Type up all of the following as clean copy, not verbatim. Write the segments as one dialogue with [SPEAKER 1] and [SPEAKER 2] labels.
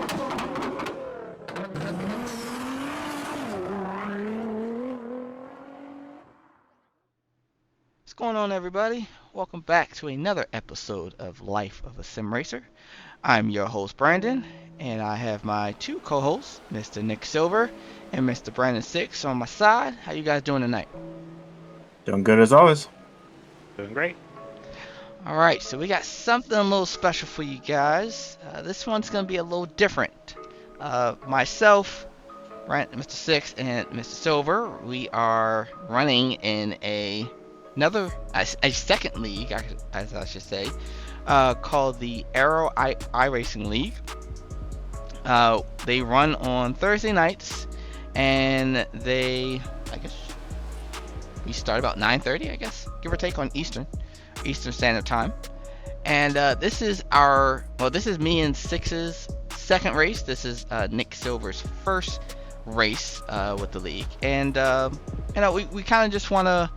[SPEAKER 1] What's going on, everybody? Welcome back to another episode of Life of a Sim Racer. I'm your host, Brandon, and I have my two co-hosts, Mr. Nick Silver and Mr. Brandon Six, on my side. How you guys doing tonight?
[SPEAKER 2] Doing good as always.
[SPEAKER 3] Doing great.
[SPEAKER 1] All right, so we got something a little special for you guys. This one's going to be a little different. Myself, Mr. Six, and Mr. Silver, we are running in another second league, as I should say, called the Aero Iracing League. They run on Thursday nights, and I guess, we start about 9:30, I guess, give or take, on Eastern Standard Time. And this is me and Six's second race. This is Nick Silver's first race with the league, and we kind of just wanted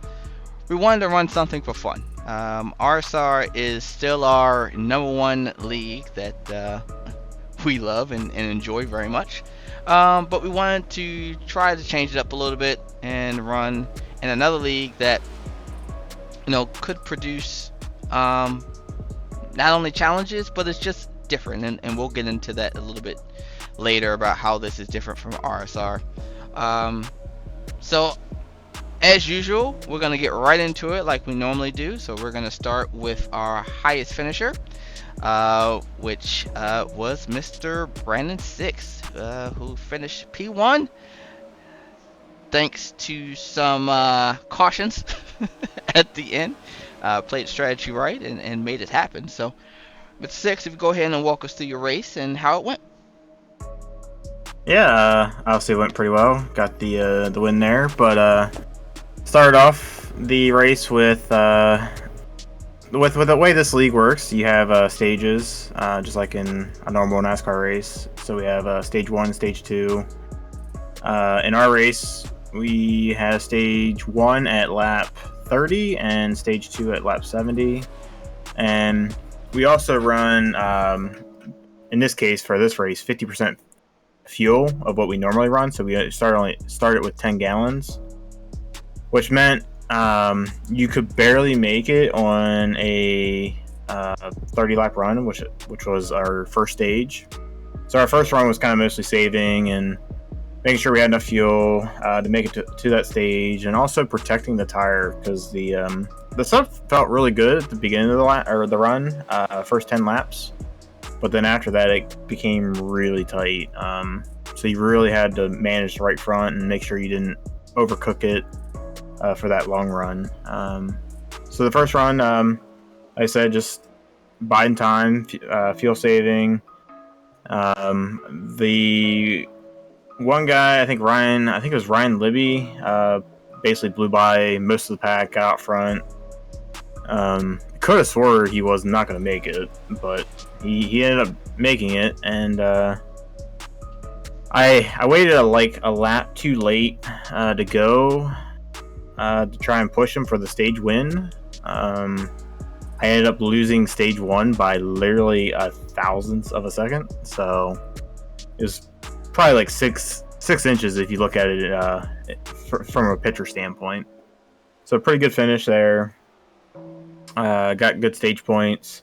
[SPEAKER 1] to run something for fun. RSR is still our number one league that we love and enjoy very much, but we wanted to try to change it up a little bit and run in another league that could produce not only challenges, but it's just different, and we'll get into that a little bit later about how this is different from RSR. So as usual, we're going to get right into it like we normally do. So we're going to start with our highest finisher, which was Mr. Brandon Six, who finished P1 thanks to some cautions at the end. Played strategy right and made it happen. So, Mr. Six, if you go ahead and walk us through your race and how it went.
[SPEAKER 2] Yeah, obviously it went pretty well. Got the win there, but started off the race with the way this league works. You have stages, just like in a normal NASCAR race. So we have stage 1, stage 2. In our race, we had stage 1 at lap 30 and stage 2 at lap 70. And we also run, in this case for this race, 50% fuel of what we normally run. So we started with 10 gallons, which meant you could barely make it on a 30 lap run, which was our first stage. So our first run was kind of mostly saving and making sure we had enough fuel to make it to that stage, and also protecting the tire, because the stuff felt really good at the beginning of the run, first 10 laps, but then after that it became really tight. So you really had to manage the right front and make sure you didn't overcook it for that long run. So the first run, like I said, just biding time, fuel saving. The one guy, I think it was Ryan Libby, basically blew by most of the pack, got out front. Could have swore he was not going to make it, but he ended up making it, and I waited a lap too late to go to try and push him for the stage win. I ended up losing stage 1 by literally a thousandth of a second, so it was probably like six inches if you look at it from a pitcher standpoint. So pretty good finish there. Got good stage points.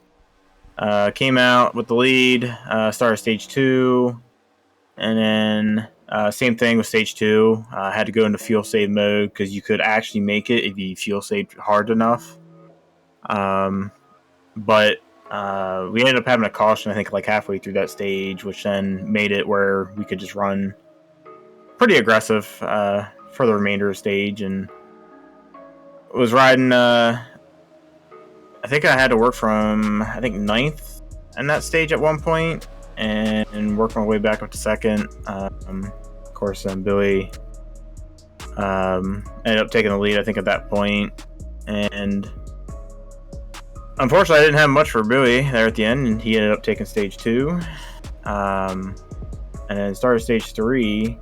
[SPEAKER 2] Came out with the lead. Started stage 2, and then same thing with stage 2. Had to go into fuel save mode because you could actually make it if you fuel saved hard enough. But we ended up having a caution, I think, like halfway through that stage, which then made it where we could just run pretty aggressive for the remainder of the stage, and was riding. I think I had to work from, I think, 9th in that stage at one point, and work my way back up to 2nd. Of course, Billy ended up taking the lead, I think, at that point, and unfortunately, I didn't have much for Billy there at the end, and he ended up taking stage 2. And then started stage 3.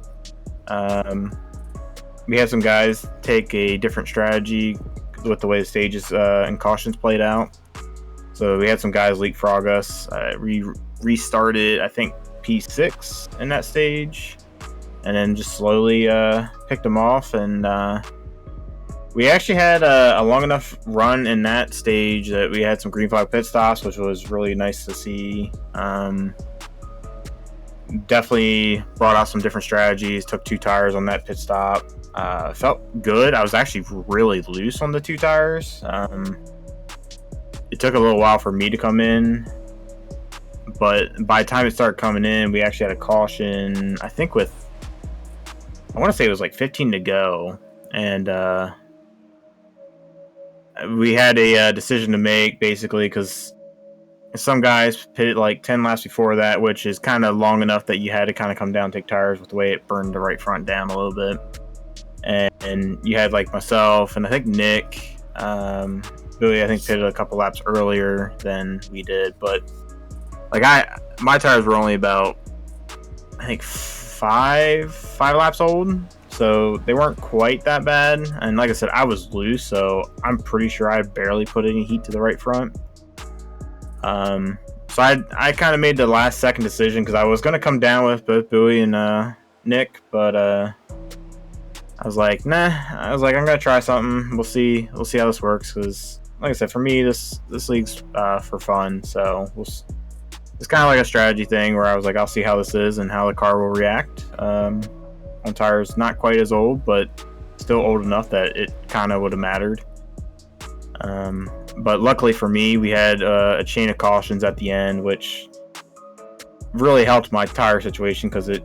[SPEAKER 2] We had some guys take a different strategy with the way the stages and cautions played out. So we had some guys leapfrog us. We restarted, I think, P6 in that stage, and then just slowly picked them off. And we actually had a long enough run in that stage that we had some green flag pit stops, which was really nice to see. Definitely brought out some different strategies. Took 2 tires on that pit stop. Felt good. I was actually really loose on the 2 tires. It took a little while for me to come in, but by the time it started coming in, we actually had a caution, I think I want to say it was like 15 to go, and we had a decision to make, basically, because some guys pitted like 10 laps before that, which is kind of long enough that you had to kind of come down and take tires with the way it burned the right front down a little bit. And you had like myself and I think Nick, Billy, I think pitted a couple laps earlier than we did, but like my tires were only about, I think, five laps old, so they weren't quite that bad. And like I said, I was loose, so I'm pretty sure I barely put any heat to the right front. So I kind of made the last second decision because I was going to come down with both Billy and Nick, but I was like, nah. I was like, I'm gonna try something. We'll see how this works. Because, like I said, for me, this league's for fun. So it's kind of like a strategy thing where I was like, I'll see how this is and how the car will react. On tires not quite as old, but still old enough that it kind of would have mattered. But luckily for me, we had a chain of cautions at the end, which really helped my tire situation because it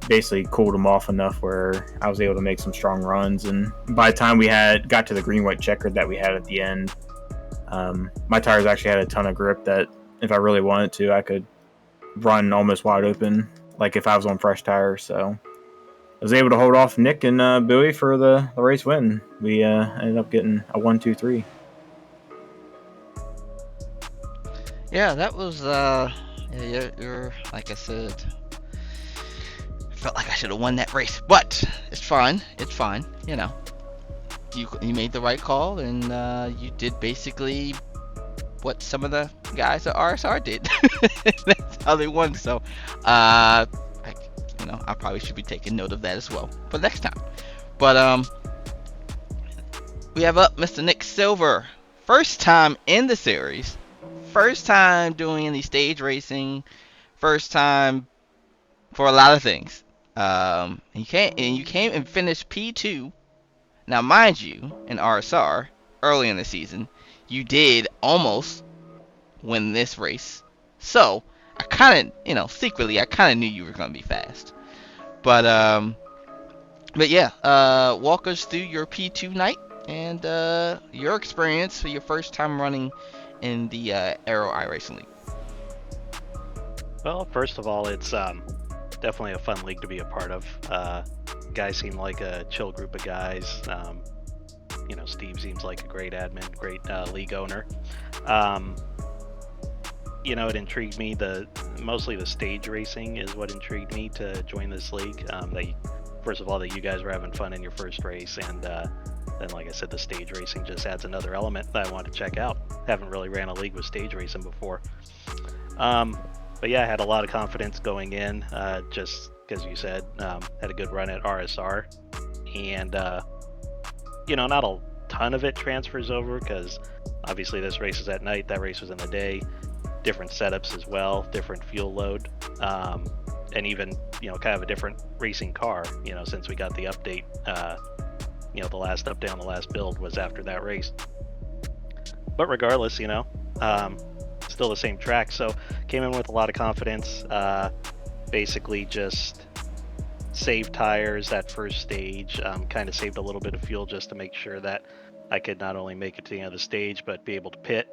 [SPEAKER 2] basically cooled them off enough where I was able to make some strong runs. And by the time we got to the green-white checkered that we had at the end, my tires actually had a ton of grip that if I really wanted to, I could run almost wide open, like if I was on fresh tires. So I was able to hold off Nick and Billy for the race win. We ended up getting a 1-2-3.
[SPEAKER 1] Yeah, that was you're like I said, felt like I should have won that race, but it's fine. It's fine. You know, you made the right call, and you did basically what some of the guys at RSR did. That's how they won. So, I probably should be taking note of that as well for next time. But we have up Mr. Nick Silver, first time in the series, first time doing any stage racing, first time for a lot of things. You came and finished P2. Now, mind you, in RSR early in the season, you did almost win this race. So I kind of, secretly, I kind of knew you were gonna be fast. But yeah, walk us through your P2 night and your experience for your first time running in the Aero Iracing League.
[SPEAKER 3] Well, first of all, it's definitely a fun league to be a part of. Guys seem like a chill group of guys. Steve seems like a great admin, great league owner. It intrigued me. Mostly the stage racing is what intrigued me to join this league. First of all, that you guys were having fun in your first race, and then, like I said, the stage racing just adds another element that I want to check out. Haven't really ran a league with stage racing before. But yeah, I had a lot of confidence going in, just because you said had a good run at RSR, and not a ton of it transfers over because obviously this race is at night, that race was in the day, different setups as well, different fuel load, and even kind of a different racing car. Since we got the update, the last update on the last build was after that race. But regardless, still the same track, so came in with a lot of confidence. Basically just saved tires that first stage, kind of saved a little bit of fuel just to make sure that I could not only make it to the end of the stage but be able to pit.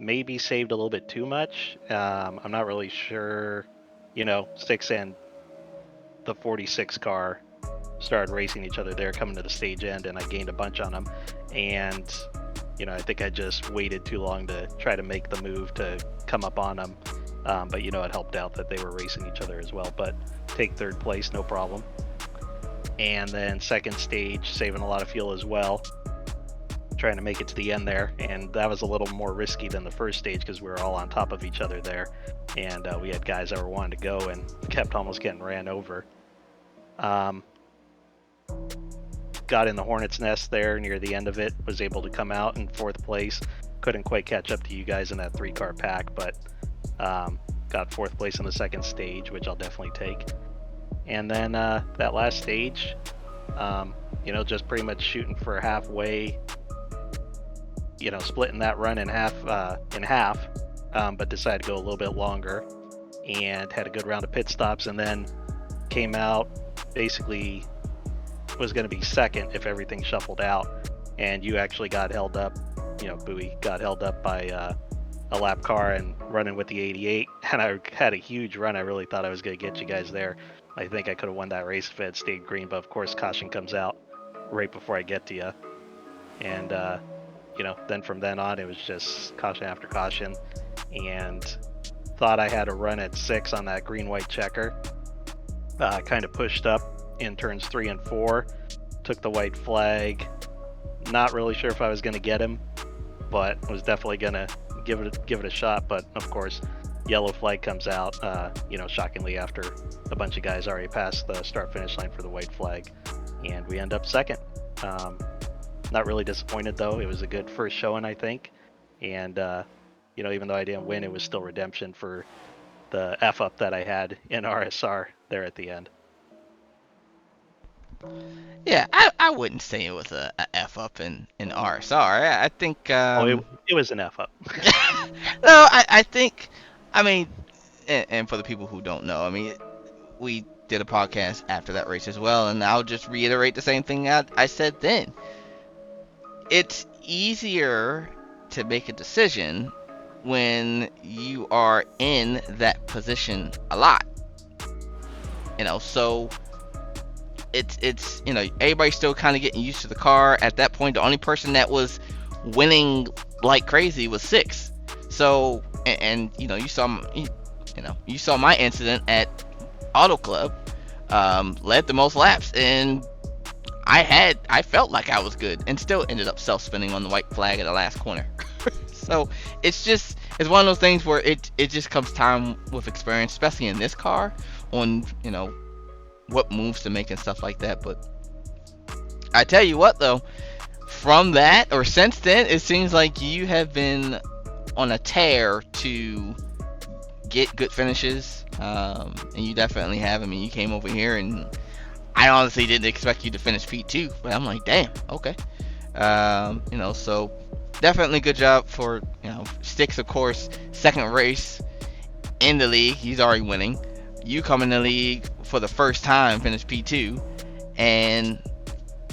[SPEAKER 3] Maybe saved a little bit too much. I'm not really sure. 6 and the 46 car started racing each other there coming to the stage end, and I gained a bunch on them, and I think I just waited too long to try to make the move to come up on them. But it helped out that they were racing each other as well. But take third place, no problem. And then second stage, saving a lot of fuel as well. trying to make it to the end there, and that was a little more risky than the first stage because we were all on top of each other there, and we had guys that were wanting to go and kept almost getting ran over. Got in the hornet's nest there near the end of it, was able to come out in 4th place. Couldn't quite catch up to you guys in that 3-car pack, but got 4th place in the 2nd stage, which I'll definitely take. And then that last stage, just pretty much shooting for halfway, splitting that run in half, but decided to go a little bit longer and had a good round of pit stops, and then came out, basically was going to be 2nd if everything shuffled out, and you actually got held up, Bowie got held up by a lap car and running with the 88, and I had a huge run. I really thought I was going to get you guys there. I think I could have won that race if it had stayed green, but of course caution comes out right before I get to you, and then from then on it was just caution after caution, and thought I had a run at 6 on that green-white checker. Kind of pushed up in turns 3 and 4, took the white flag. Not really sure if I was going to get him, but was definitely going to give it a shot. But of course, yellow flag comes out, shockingly after a bunch of guys already passed the start-finish line for the white flag, and we end up 2nd. Not really disappointed though. It was a good first showing, I think, and even though I didn't win, it was still redemption for the F-up that I had in RSR there at the end.
[SPEAKER 1] Yeah, I wouldn't say it was a F-up in RSR. I think...
[SPEAKER 3] it was an F-up.
[SPEAKER 1] No, I think... and for the people who don't know, we did a podcast after that race as well, and I'll just reiterate the same thing I said then. It's easier to make a decision when you are in that position a lot. So it's everybody's still kind of getting used to the car. At that point, the only person that was winning like crazy was 6. So and you saw my incident at Auto Club, led the most laps, and I felt like I was good and still ended up self-spinning on the white flag at the last corner. So it's one of those things where it just comes time with experience, especially in this car, on what moves to make and stuff like that. But I tell you what though, from that or since then, it seems like you have been on a tear to get good finishes, and you definitely have. You came over here, and I honestly didn't expect you to finish P2, but I'm like, damn, okay. So definitely good job for Sticks, of course, 2nd race in the league, he's already winning. You come in the league for the first time, finish P2, and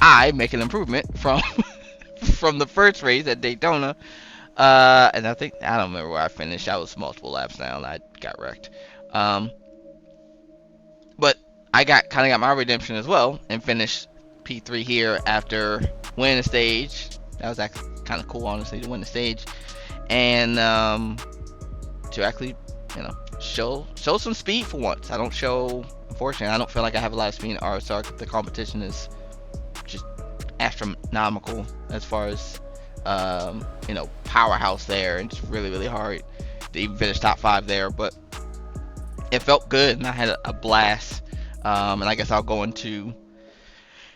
[SPEAKER 1] I make an improvement from from the first race at Daytona. And I don't remember where I finished. I was multiple laps down. I got wrecked. But I got my redemption as well and finished P3 here after winning the stage. That was actually kind of cool, honestly, to win the stage and to actually, show some speed for once. Unfortunately, I don't feel like I have a lot of speed in RSR. The competition is just astronomical as far as powerhouse there, and it's really, really hard to even finish top 5 there, but it felt good and I had a blast. And I guess I'll go into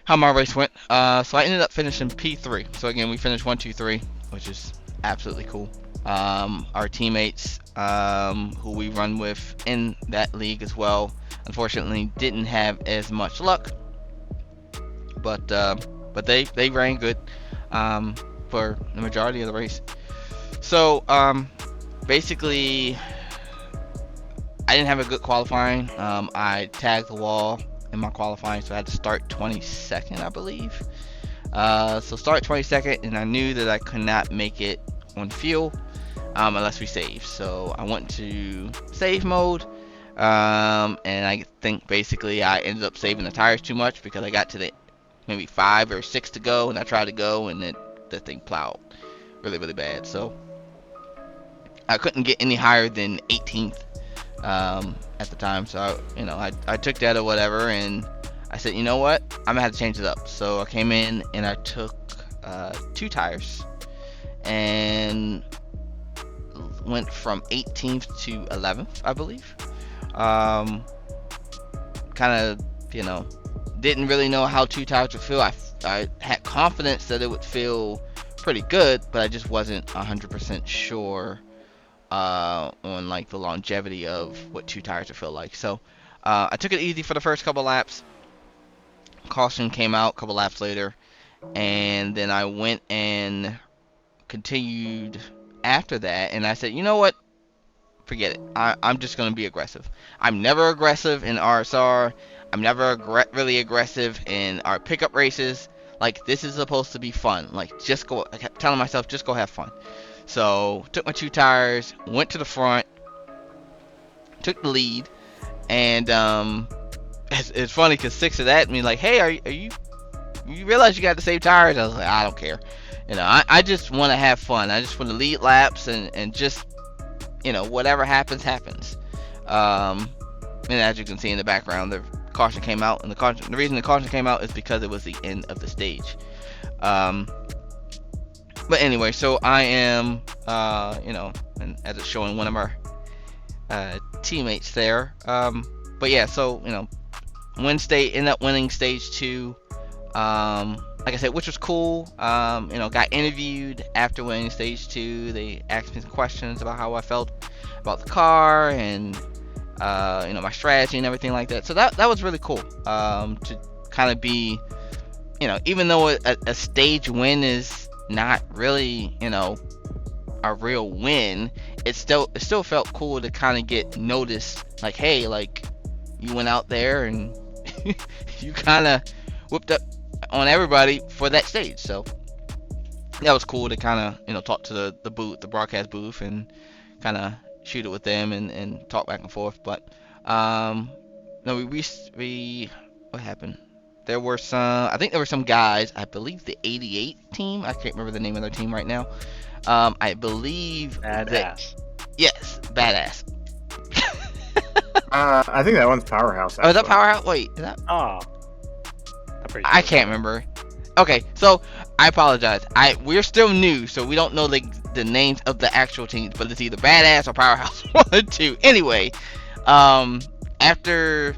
[SPEAKER 1] how my race went. So I ended up finishing P3. So again, we finished 1, 2, 3, which is absolutely cool. Our teammates who we run with in that league as well, unfortunately didn't have as much luck, but they ran good for the majority of the race. So basically I didn't have a good qualifying. I tagged the wall in my qualifying, so I had to start 22nd, I believe. So start 22nd, and I knew that I could not make it on fuel unless we save. So I went to save mode, and I think basically I ended up saving the tires too much because I got to the maybe 5 or 6 to go, and I tried to go, and the thing plowed really, really bad. So I couldn't get any higher than 18th at the time. So I took that or whatever, and I said, you know what, I'm gonna have to change it up. So I came in and I took two tires and went from 18th to 11th, I believe. Kind of, didn't really know how two tires would feel. I had confidence that it would feel pretty good, but I just wasn't 100% sure on like the longevity of what two tires would feel like. So I took it easy for the first couple laps. Caution came out a couple laps later, and then I went and continued after that, and I said, you know what? Forget it. I'm just going to be aggressive. I'm never aggressive in RSR. I'm never really aggressive in our pickup races. Like, this is supposed to be fun. Like, just go. I kept telling myself, just go have fun. So, took my two tires, went to the front, took the lead, and it's funny because Six is at me like, hey, are you realize you got the same tires? I was like, I don't care. I just want to have fun. I just want to lead laps and just, whatever happens. And as you can see in the background, the caution came out, and the reason the caution came out is because it was the end of the stage. But anyway, so I am, and as it's showing one of our teammates there. But yeah, so ended up winning stage 2. Like I said, which was cool. Got interviewed after winning stage 2. They asked me some questions about how I felt about the car and my strategy and everything like that. So that was really cool. To kind of be, even though a stage win is not really, a real win, it still felt cool to kind of get noticed. Like, hey, like, you went out there and you kind of whooped up on everybody for that stage. So that was cool to kind of talk to the broadcast booth, and kind of shoot it with them and talk back and forth. But no, we what happened? I think there were some guys, I believe the 88 team, I can't remember the name of their team right now. I believe
[SPEAKER 3] Badass.
[SPEAKER 1] Yes, Badass.
[SPEAKER 2] I think that one's Powerhouse.
[SPEAKER 1] Oh, is that Powerhouse? Wait, is that?
[SPEAKER 3] Oh.
[SPEAKER 1] I can't remember. Okay, so I apologize. We're still new, so we don't know the names of the actual teams, but it's either Badass or Powerhouse. One or two. Anyway, after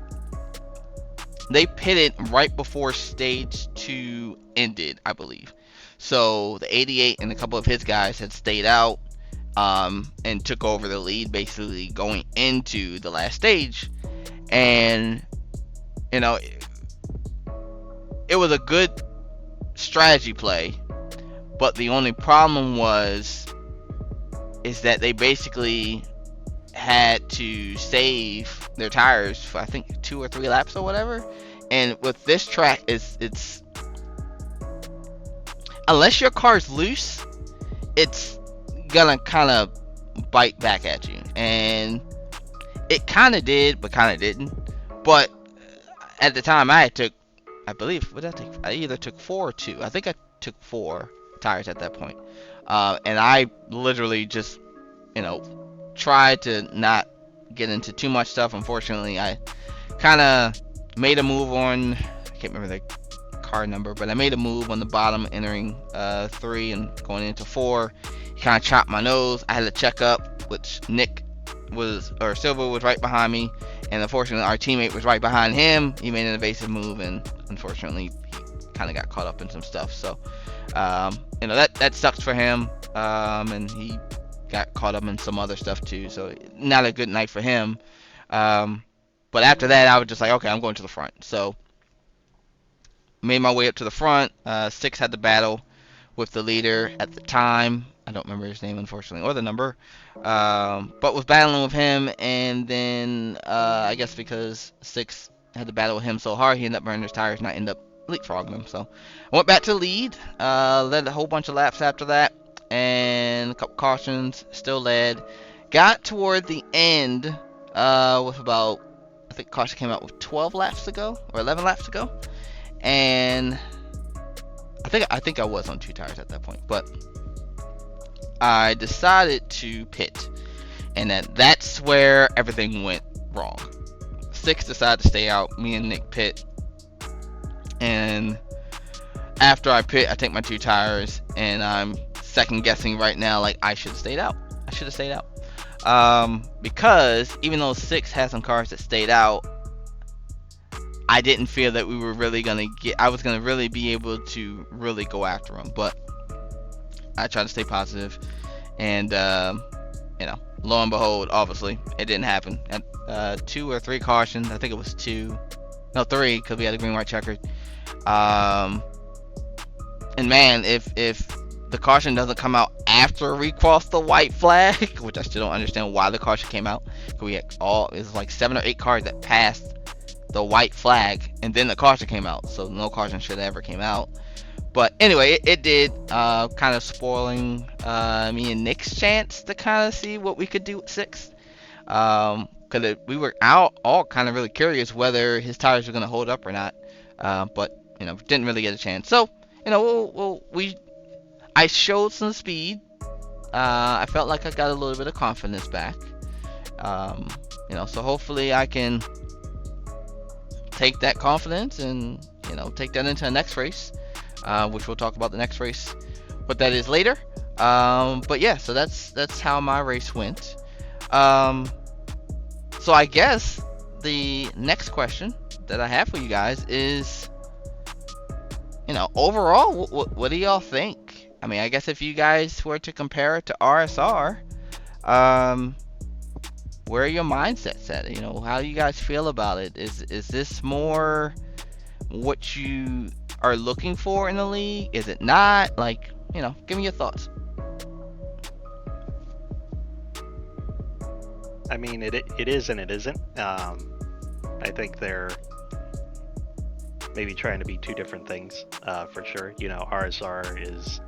[SPEAKER 1] they pitted right before stage 2 ended, I believe. So the 88 and a couple of his guys had stayed out, and took over the lead, basically going into the last stage. And it was a good strategy play, but the only problem is that they basically had to save their tires for, I think, 2 or 3 laps or whatever. And with this track, it's unless your car's loose, it's gonna kind of bite back at you, and it kind of did, but kind of didn't. But at the time, I believe, what did I take? I either took 4 or 2. I think I took 4 tires at that point. And I literally just, tried to not get into too much stuff. Unfortunately, I kind of made a move on, I can't remember the car number, but I made a move on the bottom, entering 3 and going into 4. He kind of chopped my nose. I had to check up, which Silver was right behind me, and unfortunately our teammate was right behind him. He made an evasive move, and unfortunately he kind of got caught up in some stuff. So that sucks for him, and he got caught up in some other stuff too, so not a good night for him. But after that, I was just like, okay, I'm going to the front. So made my way up to the front. Six had the battle with the leader at the time. I don't remember his name, unfortunately, or the number, but was battling with him. And then I guess because Six had to battle with him so hard, he ended up burning his tires, and I ended up leapfrogging him. So I went back to the lead, led a whole bunch of laps after that, and a couple cautions, still led. Got toward the end with about, I think caution came out with 12 laps to go, or 11 laps to go, and I think I was on 2 tires at that point, but I decided to pit, and that's where everything went wrong. Six decided to stay out. Me and Nick pit, and after I pit, I take my 2 tires, and I'm second guessing right now. Like, I should have stayed out. Because even though 6 had some cars that stayed out, I didn't feel that we were really gonna get. I was gonna really be able to really go after them. But I tried to stay positive, and lo and behold, obviously it didn't happen. At 2 or 3 cautions, I think it was 2, no 3, because we had a green white checkered. And man, if the caution doesn't come out after we cross the white flag, which I still don't understand why the caution came out. We had it was like 7 or 8 cars that passed the white flag, and then the caution came out. So no caution should have ever came out. But anyway, it did, kind of spoiling me and Nick's chance to kind of see what we could do at 6. Because we were all kind of really curious whether his tires were going to hold up or not. But didn't really get a chance. So I showed some speed. I felt like I got a little bit of confidence back. So hopefully I can take that confidence and take that into the next race, which we'll talk about the next race, what that is later. But yeah, so that's how my race went. So I guess the next question that I have for you guys is, overall, what do y'all think? I mean, I guess if you guys were to compare it to RSR, where are your mindsets at? How do you guys feel about it? Is this more what you are looking for in the league? Is it not? Like, give me your thoughts.
[SPEAKER 3] I mean, it is and it isn't. I think they're maybe trying to be 2 different things, for sure. RSR is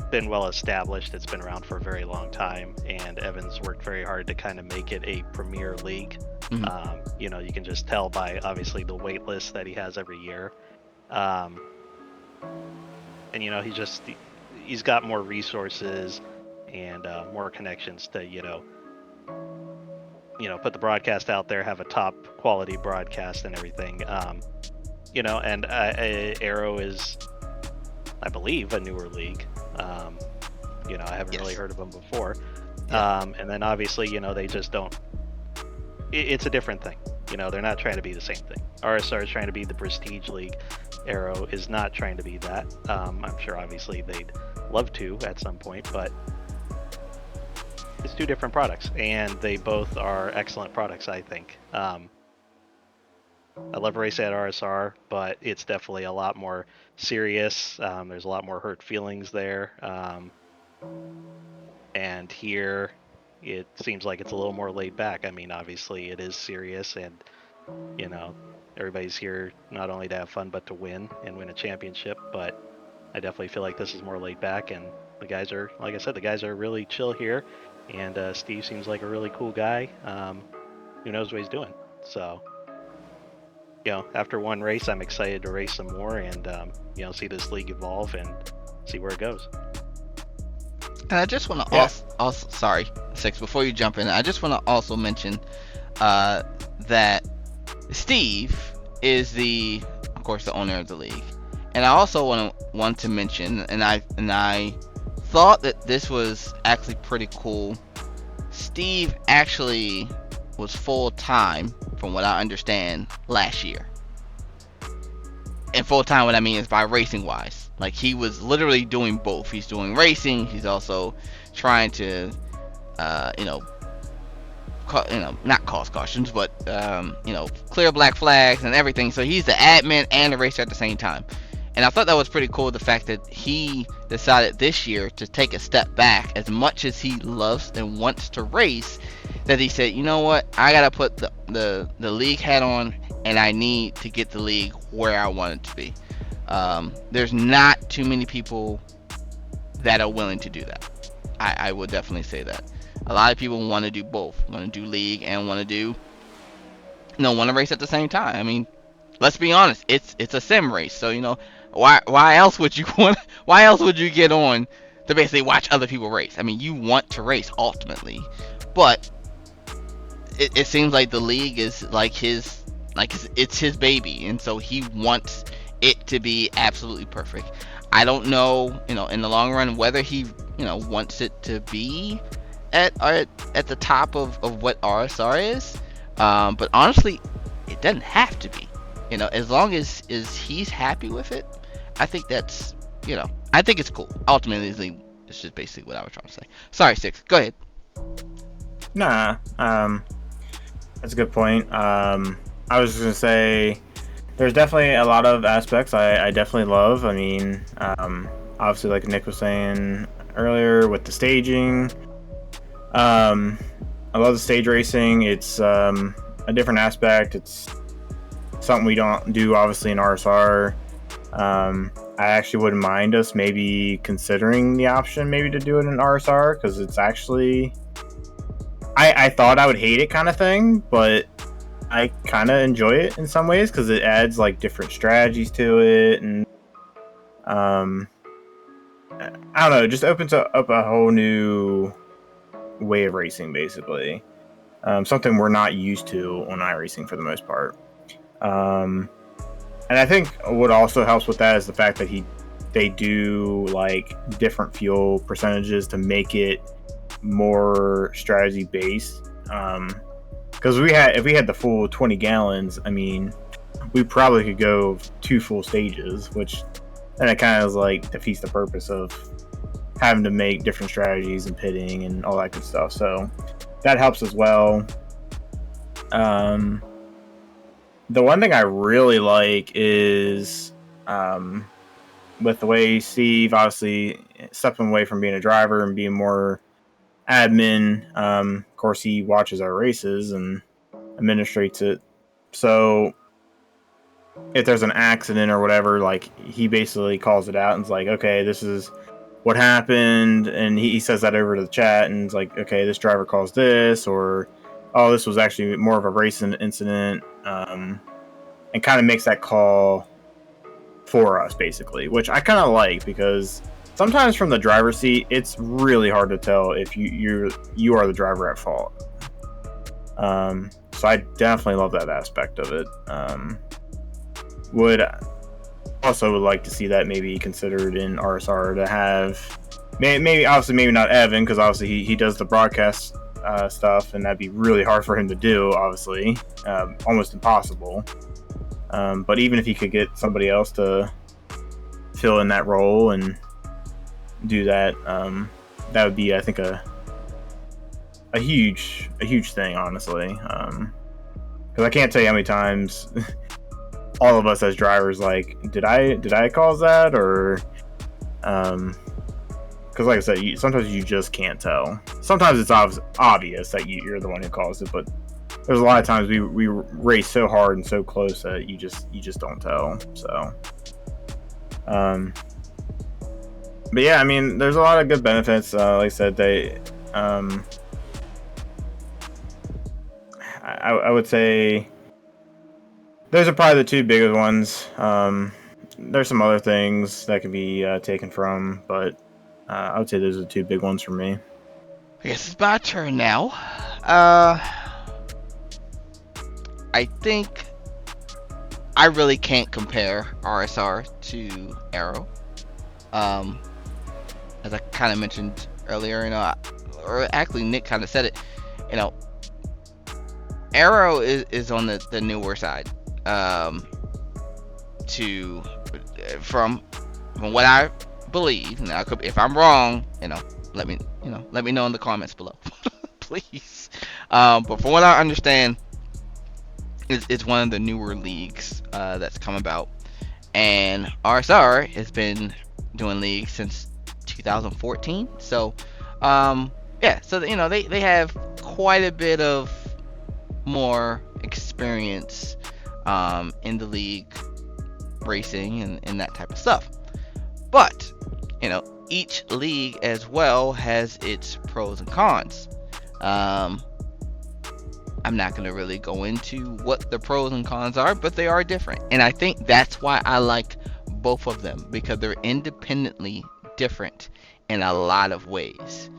[SPEAKER 3] been well established. It's been around for a very long time, and Evan's worked very hard to kind of make it a premier league. Mm-hmm. You can just tell by obviously the wait list that he has every year. And he's got more resources and more connections to put the broadcast out there, have a top quality broadcast and everything. And Aero is, I believe, a newer league. I haven't really heard of them before. Yeah. And then obviously, they just don't. It's a different thing. They're not trying to be the same thing. RSR is trying to be the prestige league. Aero is not trying to be that. I'm sure obviously they'd love to at some point, but it's 2 different products, and they both are excellent products, I think. I love racing at RSR, but it's definitely a lot more serious. There's a lot more hurt feelings there. And here, it seems like it's a little more laid back. I mean, obviously, it is serious, and, everybody's here not only to have fun, but to win and win a championship. But I definitely feel like this is more laid back, and the guys are, like I said, the guys are really chill here. And Steve seems like a really cool guy who knows what he's doing. So, after one race, I'm excited to race some more and, see this league evolve and see where it goes.
[SPEAKER 1] And I just want to also, sorry, Six, before you jump in, I just want to also mention that Steve is of course, the owner of the league. And I also want to mention, and I thought that this was actually pretty cool. Steve actually was full-time, from what I understand, last year. And full-time, what I mean is by racing-wise. Like, he was literally doing both. He's doing racing. He's also trying to, not cause cautions, but, clear black flags and everything. So he's the admin and the racer at the same time. And I thought that was pretty cool, the fact that he decided this year to take a step back. As much as he loves and wants to race, that he said, you know what, I gotta put the league hat on, and I need to get the league where I want it to be. There's not too many people that are willing to do that. I would definitely say that. A lot of people want to do both, want to do league and want to race at the same time. I mean, let's be honest, it's a sim race, so why else would you get on to basically watch other people race? I mean, you want to race ultimately, but it seems like the league is it's his baby, and so he wants it to be absolutely perfect. I don't know, in the long run whether he, wants it to be at the top of what RSR is. But honestly, it doesn't have to be. As long as he's happy with it, I think that's, I think it's cool. Ultimately, it's just basically what I was trying to say. Sorry, Six. Go ahead.
[SPEAKER 2] Nah, that's a good point. I was just gonna say, there's definitely a lot of aspects I definitely love. I mean, obviously, like Nick was saying earlier, with the staging, I love the stage racing. It's a different aspect. It's something we don't do, obviously, in RSR. I actually wouldn't mind us maybe considering the option maybe to do it in RSR, because it's actually, I thought I would hate it kind of thing, but I kind of enjoy it in some ways because it adds like different strategies to it, and I don't know, it just opens up a whole new way of racing, basically. Something we're not used to on iRacing for the most part. And I think what also helps with that is the fact that they do like different fuel percentages to make it more strategy based. Because if we had the full 20 gallons, I mean, we probably could go 2 full stages, which then it kind of like defeats the purpose of having to make different strategies and pitting and all that good stuff. So that helps as well. The one thing I really like is with the way Steve obviously stepping away from being a driver and being more admin. Of course, he watches our races and administrates it. So if there's an accident or whatever, like he basically calls it out and's like, okay, this is what happened, and he says that over to the chat and it's like, okay, this driver caused this, or oh, this was actually more of a racing incident, and kind of makes that call for us basically, which I kind of like, because sometimes from the driver's seat it's really hard to tell if you are the driver at fault. So I definitely love that aspect of it. Would like to see that maybe considered in RSR, to have maybe obviously maybe not Evan, because obviously he does the broadcast stuff, and that'd be really hard for him to do, obviously, almost impossible. But even if he could get somebody else to fill in that role and do that, that would be, I think, a huge thing, honestly. Because I can't tell you how many times all of us as drivers, like, did I cause that, or because like I said, sometimes you just can't tell. Sometimes it's obvious that you're the one who caused it, but there's a lot of times we race so hard and so close that you just don't tell. So, but yeah, I mean, there's a lot of good benefits. Like I said, I would say those are probably the 2 biggest ones. There's some other things that can be taken from, but I would say those are the 2 big ones for me.
[SPEAKER 1] I guess it's my turn now. I think I really can't compare RSR to Aero. As I kind of mentioned earlier, or actually Nick kind of said it, Aero is on the newer side. From what I believe. Now, if I'm wrong, let me know in the comments below, please. But from what I understand, it's one of the newer leagues that's come about, and RSR has been doing leagues since 2014. So, yeah. So they have quite a bit of more experience in the league racing and that type of stuff. But each league as well has its pros and cons. I'm not going to really go into what the pros and cons are, but they are different. And I think that's why I like both of them, because they're independently different in a lot of ways.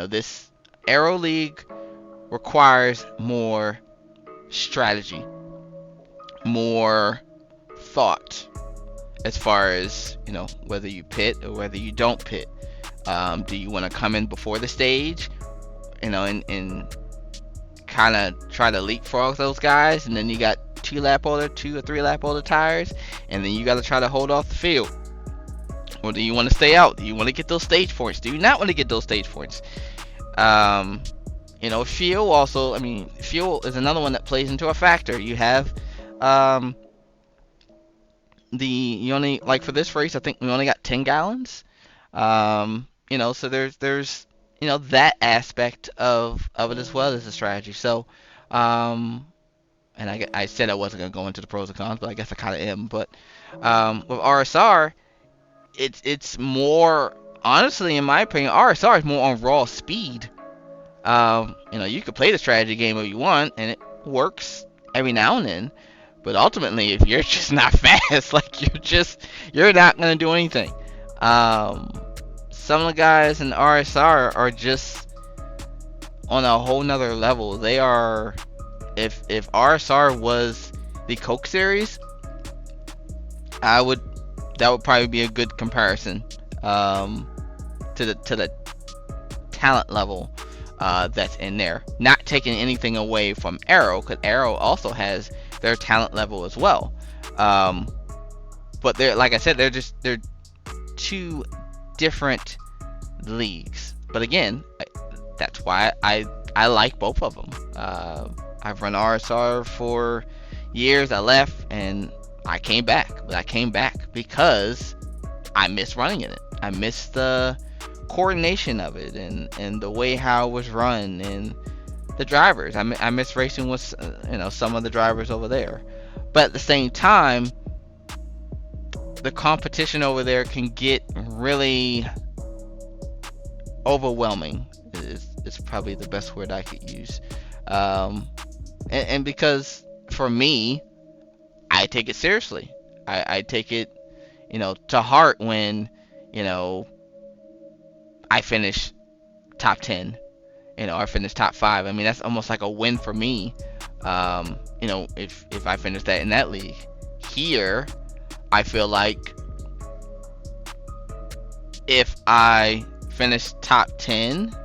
[SPEAKER 1] This Aero League requires more strategy, more thought as far as, you know, whether you pit or whether you don't pit. Do you want to come in before the stage, you know, and kind of try to leapfrog those guys, and then you got 2 or 3 lap older tires, and then you got to try to hold off the field? Or do you want to stay out? Do you want to get those stage points? Do you not want to get those stage points? You know, fuel also, I mean, fuel is another one that plays into a factor. You have, you only, like for this race, I think we only got 10 gallons. You know, so there's, you know, that aspect of it as well as a strategy. So, and I said I wasn't going to go into the pros and cons, but I guess I kind of am. But, with RSR, it's more, honestly, in my opinion, RSR is more on raw speed. You know, you could play the strategy game if you want, and it works every now and then. But ultimately, if you're just not fast, like you're not gonna do anything. Some of the guys in RSR are just on a whole nother level. They are, if RSR was the Coke series, that would probably be a good comparison to the talent level that's in there. Not taking anything away from Aero, because Aero also has their talent level as well. But they're, like I said, they're 2 different leagues. But again, that's why I like both of them. I've run RSR for years. I left and I came back, but I came back because I miss running in it. I miss the coordination of it and the way how it was run and the drivers. I miss racing with you know, some of the drivers over there. But at the same time, the competition over there can get really overwhelming. Is probably the best word I could use. And because for me, I take it seriously. I take it, you know, to heart when, you know, I finish top 10, you know, or finish top 5. I mean, that's almost like a win for me. You know, if I finish that in that league. Here, I feel like if I finish top 10,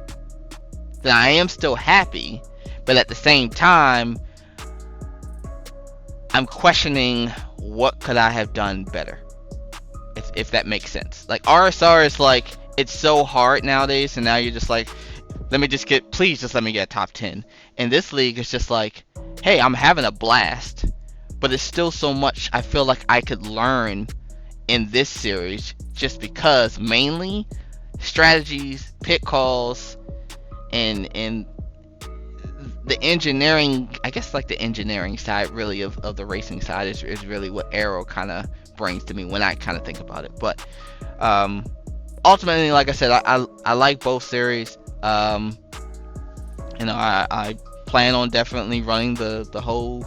[SPEAKER 1] then I am still happy, but at the same time, I'm questioning what could I have done better, if that makes sense. Like RSR is like, it's so hard nowadays, and now you're just like, please just let me get a top 10. And this league is just like, hey, I'm having a blast, but it's still so much I feel like I could learn in this series, just because mainly strategies, pit calls, and the engineering, I guess, like the engineering side really of the racing side is really what Aero kind of brings to me when I kind of think about it. But ultimately, like I said, I like both series. You know, I plan on definitely running the whole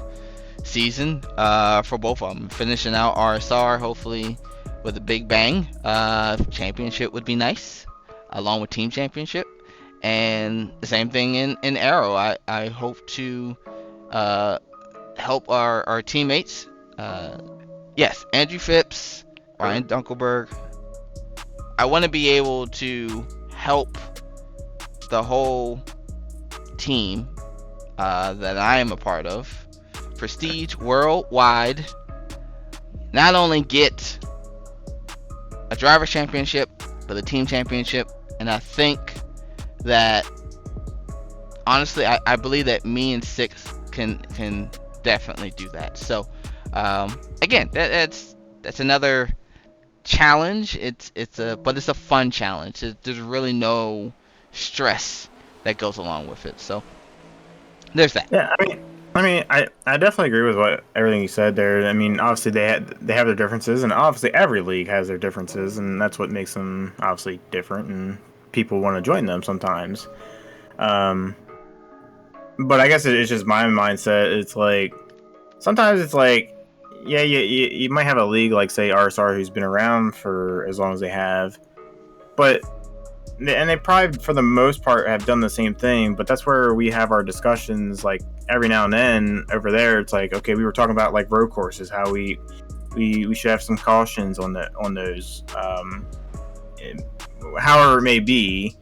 [SPEAKER 1] season for both of them. Finishing out RSR hopefully with a big bang. Championship would be nice, along with team championship. And the same thing in Aero. I hope to help our teammates. Yes, Andrew Phipps, Ryan Dunkelberg. I want to be able to help the whole team that I am a part of, Prestige Worldwide, not only get a driver championship, but a team championship. And I think that, honestly, I believe that me and Six can definitely do that. So again, that's another challenge. But it's a fun challenge. There's really no stress that goes along with it. So there's that.
[SPEAKER 2] Yeah, I definitely agree with everything you said there. I mean, obviously they have their differences, and obviously every league has their differences, and that's what makes them obviously different, and people want to join them sometimes. But I guess it's just my mindset. It's like, sometimes it's like, yeah, you might have a league like, say, RSR, who's been around for as long as they have, and they probably, for the most part, have done the same thing. But that's where we have our discussions, like every now and then. Over there, it's like, okay, we were talking about like road courses, how we we should have some cautions on those, however it may be.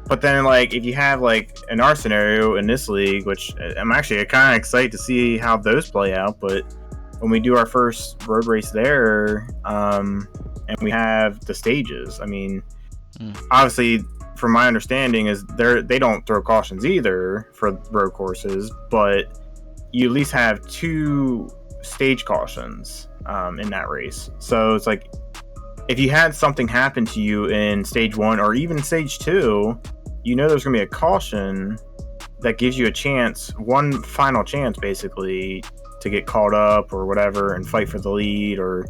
[SPEAKER 2] But then, like, if you have like in our scenario in this league, which I'm actually kind of excited to see how those play out. But when we do our first road race there, and we have the stages, I mean, obviously, from my understanding, is they don't throw cautions either for road courses, but you at least have 2 stage cautions in that race. So it's like, if you had something happen to you in stage 1 or even stage 2, you know there's going to be a caution that gives you a chance, one final chance, basically, to get caught up or whatever and fight for the lead, or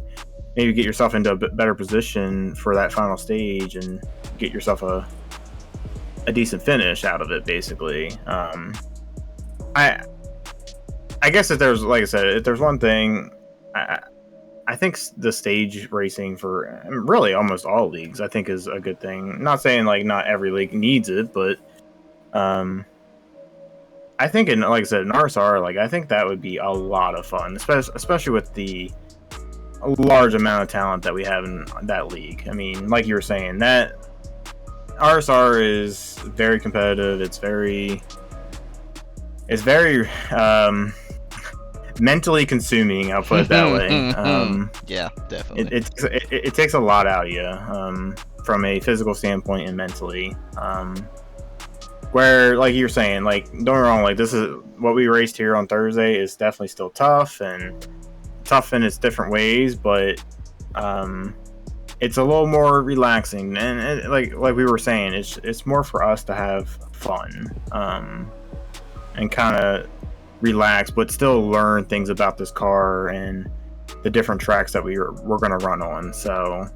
[SPEAKER 2] maybe get yourself into a bit better position for that final stage and get yourself a decent finish out of it, basically. I guess if there's, like I said, if there's one thing, I think the stage racing for really almost all leagues, I think, is a good thing. Not saying like not every league needs it, but I think like I said, in RSR, like, I think that would be a lot of fun, especially with the large amount of talent that we have in that league. I mean, like you were saying, that RSR is very competitive. It's very mentally consuming, I'll put it that way.
[SPEAKER 1] Yeah, definitely.
[SPEAKER 2] It takes a lot out of you, from a physical standpoint and mentally. Where, like you're saying, like, don't get me wrong, like, this is what we raced here on Thursday is definitely still tough in its different ways, but it's a little more relaxing, and like we were saying, it's more for us to have fun, and kind of relax, but still learn things about this car and the different tracks that we're going to run on. So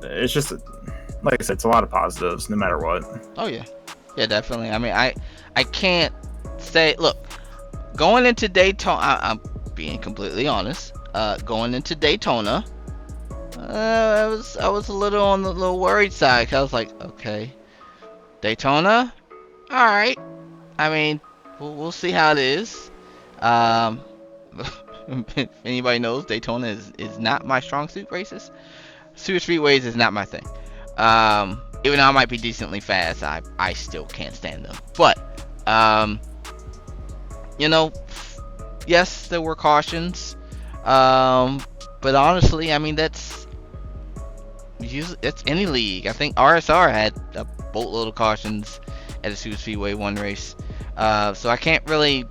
[SPEAKER 2] it's just, like I said, it's a lot of positives no matter what.
[SPEAKER 1] Oh yeah, definitely. I mean, I can't say, look, going into Daytona, I'm being completely honest, going into Daytona, I was a little on the little worried side, 'cause I was like, okay, Daytona, all right, I mean, we'll see how it is. If anybody knows, Daytona is not my strong suit races. Super speedways is not my thing. Even though I might be decently fast, I still can't stand them. But you know, yes, there were cautions. But honestly, I mean, it's any league. I think RSR had a boatload of cautions at a super speedway one race. So I can't really,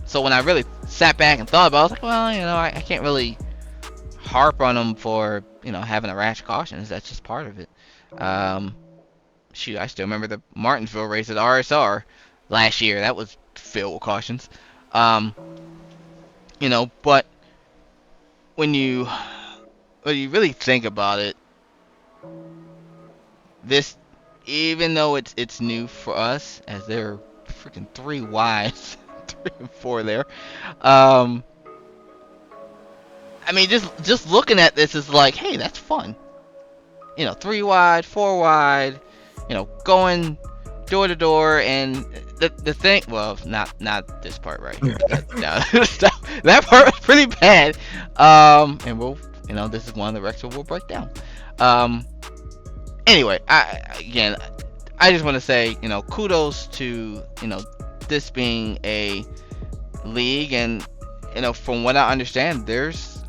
[SPEAKER 1] so when I really sat back and thought about it, I was like, well, I can't really harp on them for, having a rash cautions. That's just part of it. Shoot, I still remember the Martinsville race at RSR last year. That was filled with cautions. But when you really think about it, this, even though it's new for us, as there are freaking 3 wides, 3 and 4 there. I mean, just looking at this is like, hey, that's fun. 3 wide, 4 wide, going door to door, and the thing, well, not this part right here. No, that part was pretty bad. And we'll, this is one of the wrecks that we'll break down. Anyway, I just want to say, kudos to, this being a league, and, from what I understand, there's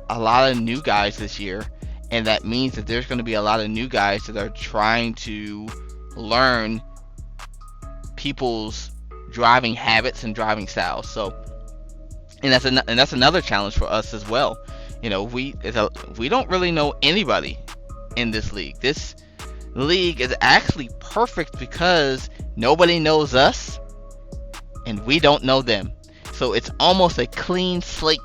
[SPEAKER 1] a lot of new guys this year, and that means that there's going to be a lot of new guys that are trying to learn people's driving habits and driving styles. So, and that's another challenge for us as well. We don't really know anybody in this league. This league is actually perfect because nobody knows us and we don't know them. So it's almost a clean slate,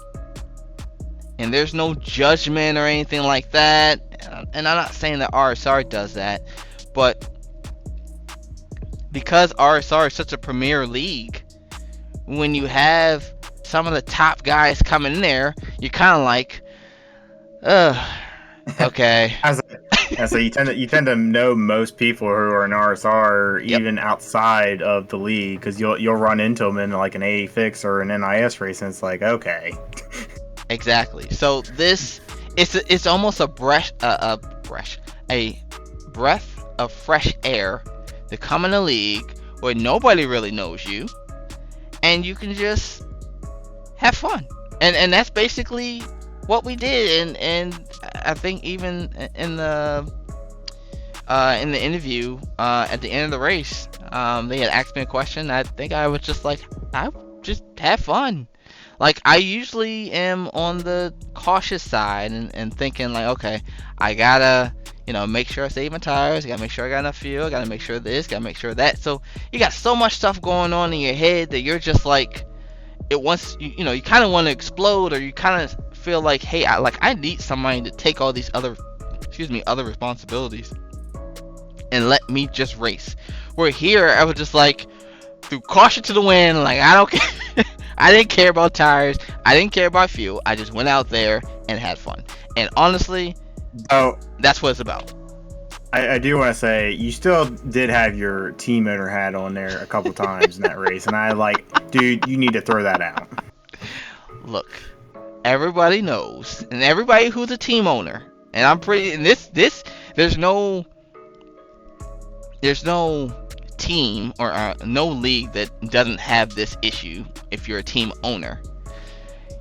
[SPEAKER 1] and there's no judgment or anything like that. And I'm not saying that RSR does that, but because RSR is such a premier league, when you have some of the top guys coming in there, you're kind of like, okay.
[SPEAKER 2] So you tend to know most people who are in RSR,
[SPEAKER 1] Yep.
[SPEAKER 2] even outside of the league, because you'll run into them in like an AA fix or an NIS race, and it's like, okay.
[SPEAKER 1] Exactly. So this it's almost a breath of fresh air to come in a league where nobody really knows you, and you can just have fun. And that's basically what we did. And I think even in the interview at the end of the race, they had asked me a question. I think I was just like, I just have fun. Like, I usually am on the cautious side and thinking like, okay, I gotta, make sure I save my tires. I gotta make sure I got enough fuel. I gotta make sure this. Gotta make sure that. So you got so much stuff going on in your head that you're just like, it wants you kind of want to explode, or you kind of feel like, hey, I need somebody to take all these other responsibilities and let me just race. Where here, I was just like, threw caution to the wind. Like, I don't care. I didn't care about tires. I didn't care about fuel. I just went out there and had fun. And honestly, that's what it's about.
[SPEAKER 2] I do want to say, you still did have your team owner hat on there a couple times in that race, and I dude, you need to throw that out.
[SPEAKER 1] Look, everybody knows, and everybody who's a team owner, and I'm pretty. And there's no team or no league that doesn't have this issue. If you're a team owner,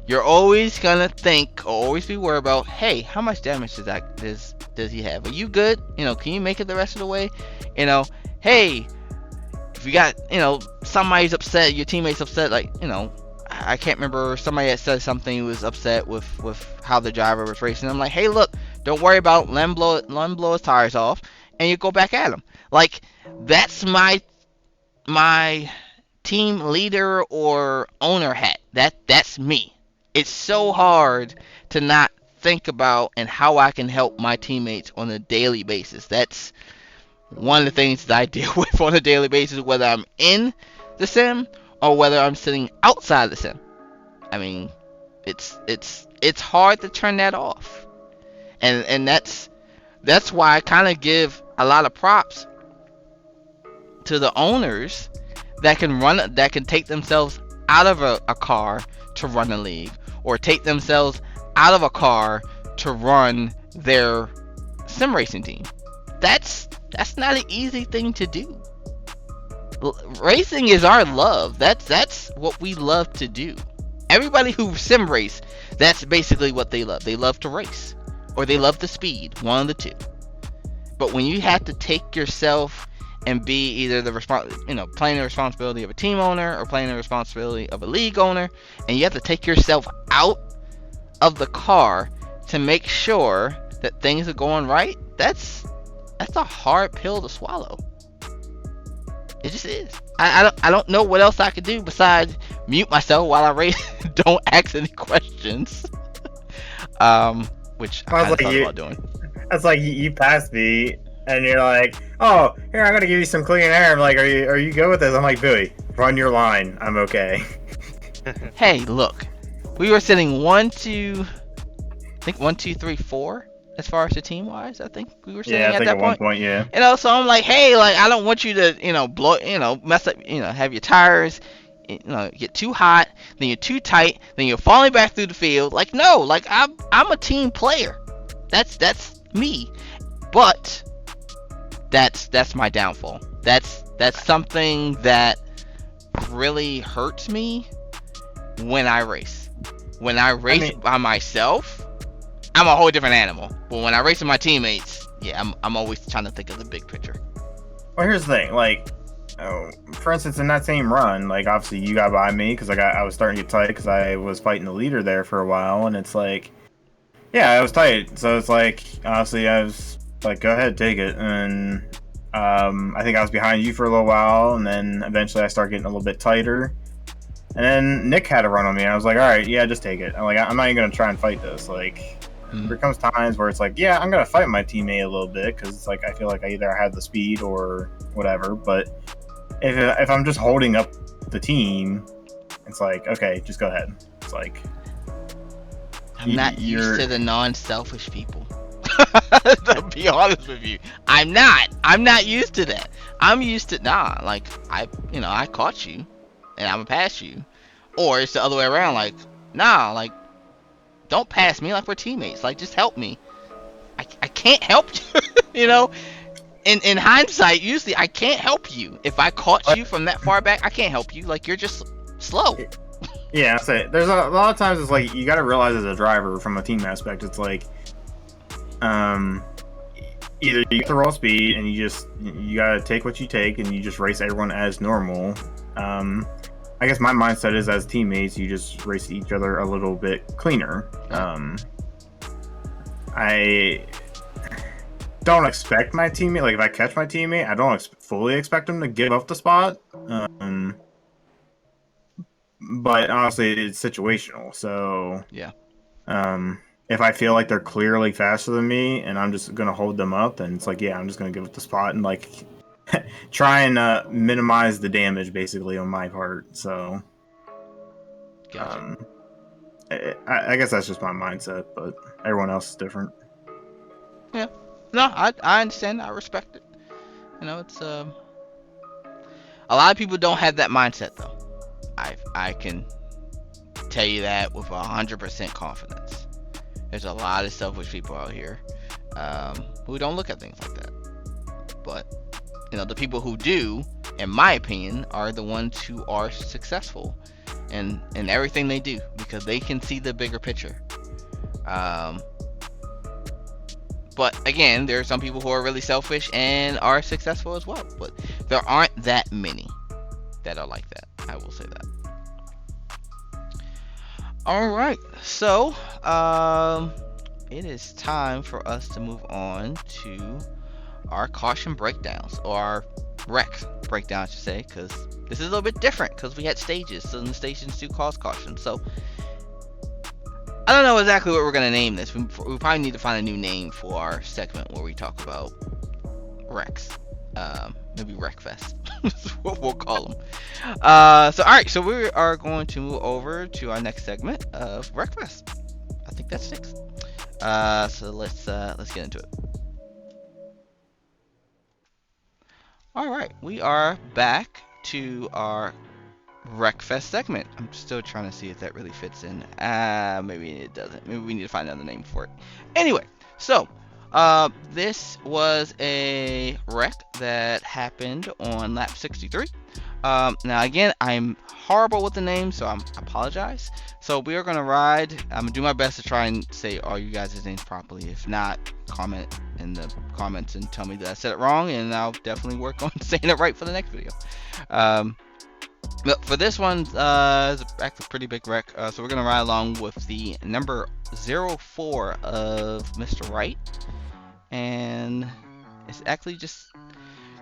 [SPEAKER 1] you're always gonna think or always be worried about, hey, how much damage does he have? Are you good? Can you make it the rest of the way? Hey, if you got, somebody's upset, your teammate's upset, like, I can't remember, somebody that said something, who was upset with how the driver was racing. I'm like, hey, look, don't worry about it. Let him blow his tires off, and you go back at him. Like, that's my team leader or owner hat. That's me. It's so hard to not think about and how I can help my teammates on a daily basis. That's one of the things that I deal with on a daily basis, whether I'm in the sim or whether I'm sitting outside the sim. I mean, it's hard to turn that off, and that's why I kind of give a lot of props to the owners that can take themselves out of a car to run a league, or take themselves out of a car to run their sim racing team. That's not an easy thing to do. Racing is our love. That's what we love to do. Everybody who sim race, that's basically what they love. They love to race, or they love the speed, one of the two. But when you have to take yourself and be either playing the responsibility of a team owner or playing the responsibility of a league owner, and you have to take yourself out of the car to make sure that things are going right, that's a hard pill to swallow. It just is. I don't know what else I could do besides mute myself while I race. Don't ask any questions. Which I thought about doing.
[SPEAKER 2] That's like you passed me and you're like, oh, here, I'm gonna give you some clean air. I'm like, are you good with this? I'm like, Billy, run your line. I'm okay.
[SPEAKER 1] Hey, look, we were sitting 1, 2, 3, 4 as far as the team wise. I think we were sitting at that point.
[SPEAKER 2] 1 point, yeah.
[SPEAKER 1] So I'm like, hey, like, I don't want you to, blow, mess up, have your tires, get too hot, then you're too tight, then you're falling back through the field. Like, no, like, I'm a team player. That's me. But that's my downfall. That's something that really hurts me when I race. When I race by myself, I'm a whole different animal. But when I race with my teammates, yeah, I'm always trying to think of the big picture.
[SPEAKER 2] Well, here's the thing. Like, for instance, in that same run, like, obviously you got by me because I was starting to get tight because I was fighting the leader there for a while, and it's like, yeah, I was tight. So it's like, honestly, I was like, go ahead, take it. And I think I was behind you for a little while, and then eventually I started getting a little bit tighter. And then Nick had a run on me, and I was like, all right, yeah, just take it. I'm not even going to try and fight this. Like, there comes times where it's like, yeah, I'm going to fight my teammate a little bit, because it's like, I feel like I either have the speed or whatever. But if I'm just holding up the team, it's like, okay, just go ahead. It's like,
[SPEAKER 1] I'm not used to the non-selfish people. To be honest with you, I'm not used to that. I'm used to, like, I caught you and I'm gonna pass you, or it's the other way around. Like, like, don't pass me, like we're teammates, like just help me. I can't help you. You know, in hindsight, usually I can't help you. If I caught you from that far back, I can't help you. Like, you're just slow.
[SPEAKER 2] Yeah, I say there's a lot of times it's like you got to realize as a driver from a team aspect, it's like, either you get the raw speed and you gotta take what you take and you just race everyone as normal. I guess my mindset is as teammates, you just race each other a little bit cleaner. I don't expect my teammate, like if I catch my teammate, I don't fully expect him to give up the spot. But honestly, it's situational. So
[SPEAKER 1] Yeah.
[SPEAKER 2] if I feel like they're clearly faster than me and I'm just gonna hold them up, then it's like, yeah, I'm just gonna give up the spot and like try and minimize the damage basically on my part. So,
[SPEAKER 1] Gotcha.
[SPEAKER 2] I guess that's just my mindset, but everyone else is different.
[SPEAKER 1] Yeah. No, I understand. I respect it. You know, it's a lot of people don't have that mindset though. I can tell you that with 100% confidence. There's a lot of selfish people out here who don't look at things like that. But you know, the people who do, in my opinion, are the ones who are successful in everything they do because they can see the bigger picture. But again, there are some people who are really selfish and are successful as well. But there aren't that many that are like that. I will say that. All right, so it is time for us to move on to our caution breakdowns, or our wreck breakdown, I should say, because this is a little bit different because we had stages, so the stations do cause caution. So I don't know exactly what we're gonna name this. We probably need to find a new name for our segment where we talk about wrecks. Maybe Wreckfest. That's what we'll call them. So all right, so we are going to move over to our next segment of Wreckfest. I think that's 6. So let's get into it. All right, we are back to our Wreckfest segment. I'm still trying to see if that really fits in. Maybe it doesn't. Maybe we need to find another name for it. Anyway, so this was a wreck that happened on lap 63. Now again, I'm horrible with the name, so I apologize. So we are gonna ride. I'm gonna do my best to try and say all you guys' names properly. If not, comment in the comments and tell me that I said it wrong, and I'll definitely work on saying it right for the next video. But for this one, it's actually a pretty big wreck. So we're gonna ride along with the number 04 of Mr. Wright, and it's actually just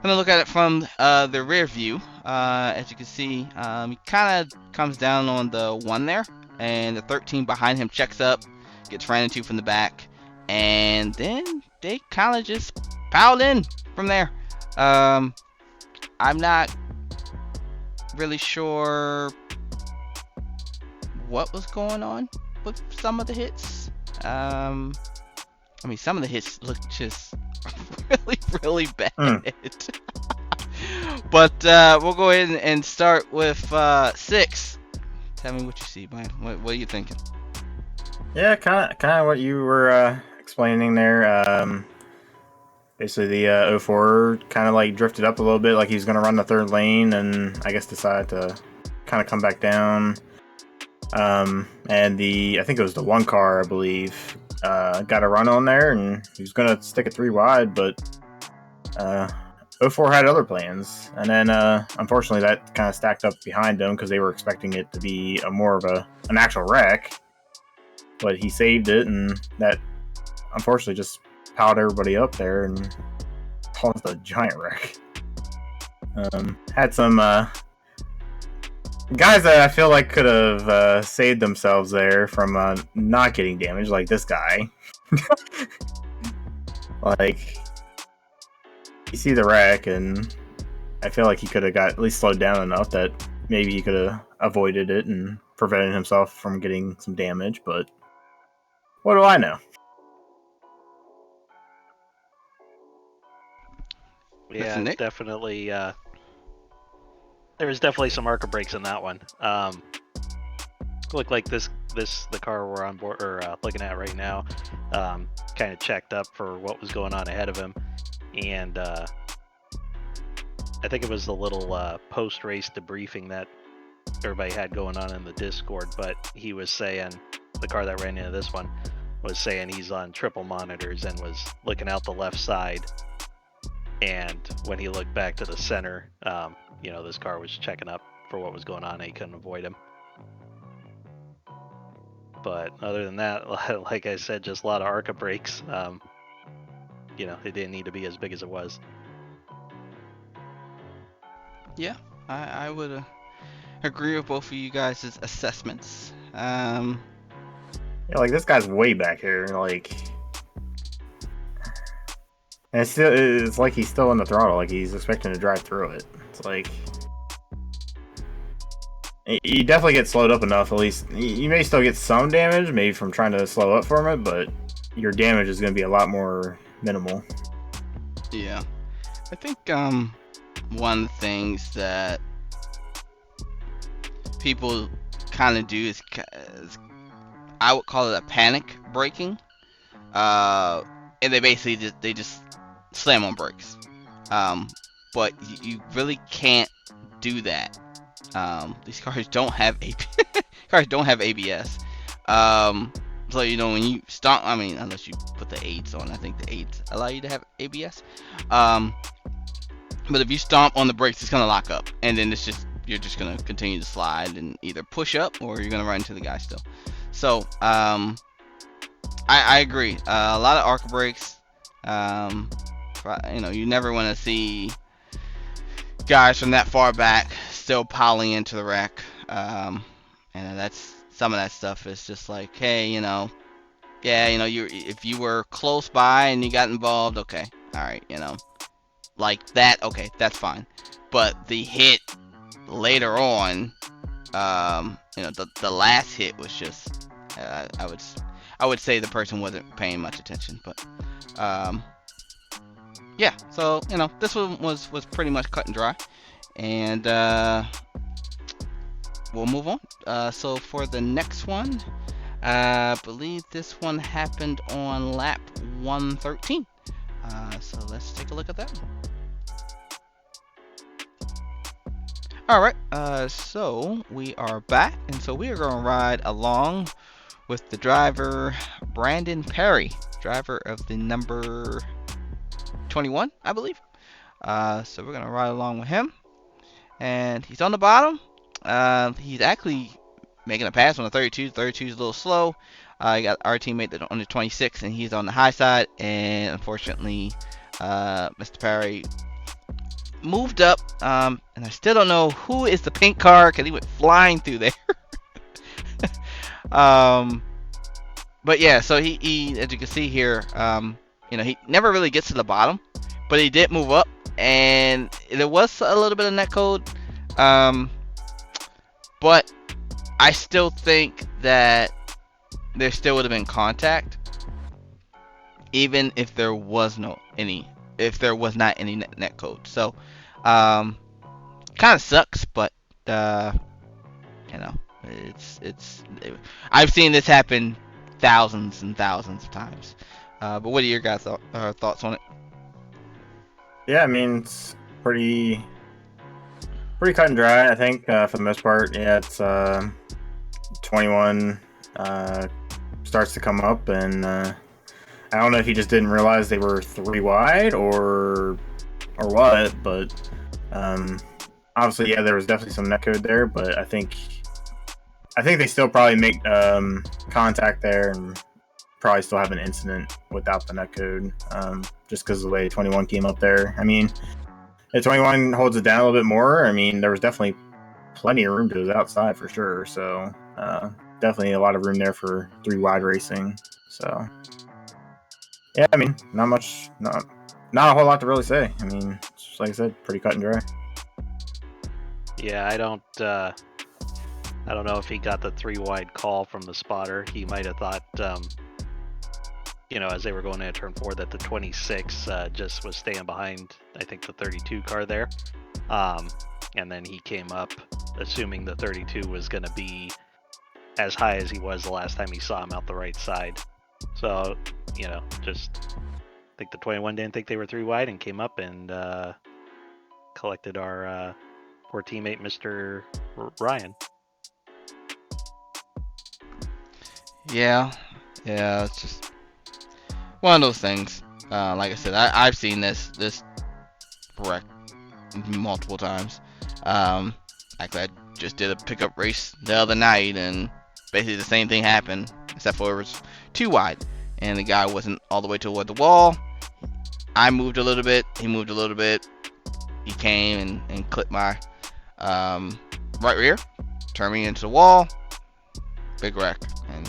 [SPEAKER 1] gonna look at it from the rear view. As you can see, he kind of comes down on the 1 there, and the 13 behind him checks up, gets ran into from the back, and then they kind of just piled in from there. I'm not really sure what was going on with some of the hits. I mean, some of the hits look just really bad. But we'll go ahead and start with 6. Tell me what you see, man. What are you thinking?
[SPEAKER 2] Yeah, kind of what you were explaining there. Basically, the 04 kind of like drifted up a little bit, like he was going to run the 3rd lane, and I guess decided to kind of come back down. And I think it was the 1 car, I believe, got a run on there, and he was going to stick it 3 wide, but 04 had other plans. And then, unfortunately, that kind of stacked up behind him because they were expecting it to be more of an actual wreck. But he saved it, and that unfortunately just piled everybody up there and caused a giant wreck. Had some guys that I feel like could have saved themselves there from not getting damaged, like this guy. Like, you see the wreck, and I feel like he could have got at least slowed down enough that maybe he could have avoided it and prevented himself from getting some damage, but what do I know?
[SPEAKER 3] Yeah,
[SPEAKER 1] Nick?
[SPEAKER 3] definitely. There was definitely some marker breaks in that one. Looked like this the car we're on board or looking at right now, kind of checked up for what was going on ahead of him, and I think it was the little post-race debriefing that everybody had going on in the Discord. But he was saying the car that ran into this one was saying he's on triple monitors and was looking out the left side. And when he looked back to the center, this car was checking up for what was going on and he couldn't avoid him. But other than that, like I said, just a lot of ARCA brakes. It didn't need to be as big as it was.
[SPEAKER 1] Yeah, I would agree with both of you guys' assessments.
[SPEAKER 2] Yeah, like this guy's way back here, like, and it's like he's still in the throttle, like he's expecting to drive through it. It's like you definitely get slowed up enough. At least you may still get some damage, maybe from trying to slow up from it, but your damage is going to be a lot more minimal.
[SPEAKER 1] Yeah, I think one of the things that people kind of do is I would call it a panic braking, and they basically just slam on brakes. But you really can't do that. These cars don't have ABS. So when you stop, I mean, unless you put the 8s on, I think the 8s allow you to have ABS. But if you stomp on the brakes, it's gonna lock up, and then you're just gonna continue to slide and either push up or you're gonna run into the guy still. So I agree. A lot of ARCA brakes. You never want to see guys from that far back still piling into the wreck. And that's some of that stuff is just like, hey, if you were close by and you got involved, okay, all right, like that, okay, that's fine. But the hit later on, the last hit was just, I would say the person wasn't paying much attention, but yeah. So this one was pretty much cut and dry, and we'll move on. So for the next one, I believe this one happened on lap 113. So let's take a look at that one. Alright, so we are back, and so we are going to ride along with the driver, Brandon Perry, driver of the number 21, I believe. So we're going to ride along with him, and he's on the bottom. He's actually making a pass on the 32. 32 is a little slow. You got our teammate on the 26, and he's on the high side, and unfortunately, Mr. Perry moved up, and I still don't know who is the pink car because he went flying through there. But yeah, so he as you can see here, he never really gets to the bottom, but he did move up, and there was a little bit of netcode, but I still think that there still would have been contact, even if there was not any netcode. So kind of sucks, but I've seen this happen thousands and thousands of times. But what are your guys' thoughts on it?
[SPEAKER 2] Yeah, I mean, it's pretty cut and dry, I think, for the most part. Yeah, it's 21 starts to come up, and I don't know if he just didn't realize they were 3 wide or what, but obviously, yeah, there was definitely some netcode there, but I think they still probably make contact there and probably still have an incident without the netcode, just because of the way 21 came up there. I mean, if 21 holds it down a little bit more, I mean, there was definitely plenty of room to the outside for sure, so definitely a lot of room there for 3 wide racing. So yeah, I mean, not a whole lot to really say. I mean, just like I said, pretty cut and dry.
[SPEAKER 3] Yeah, I don't know if he got the 3 wide call from the spotter. He might have thought, as they were going into turn 4, that the 26 just was staying behind, I think, the 32 car there. And then he came up, assuming the 32 was going to be as high as he was the last time he saw him out the right side. So, just I think the 21 didn't think they were 3 wide and came up and collected our poor teammate, Mr. Ryan.
[SPEAKER 1] Yeah, it's just one of those things. Like I said, I've seen this wreck multiple times. Actually, I just did a pickup race the other night, and basically the same thing happened, except for it was 2 wide, and the guy wasn't all the way toward the wall. I moved a little bit, he moved a little bit. He came and clipped my right rear, turned me into the wall. Big wreck, and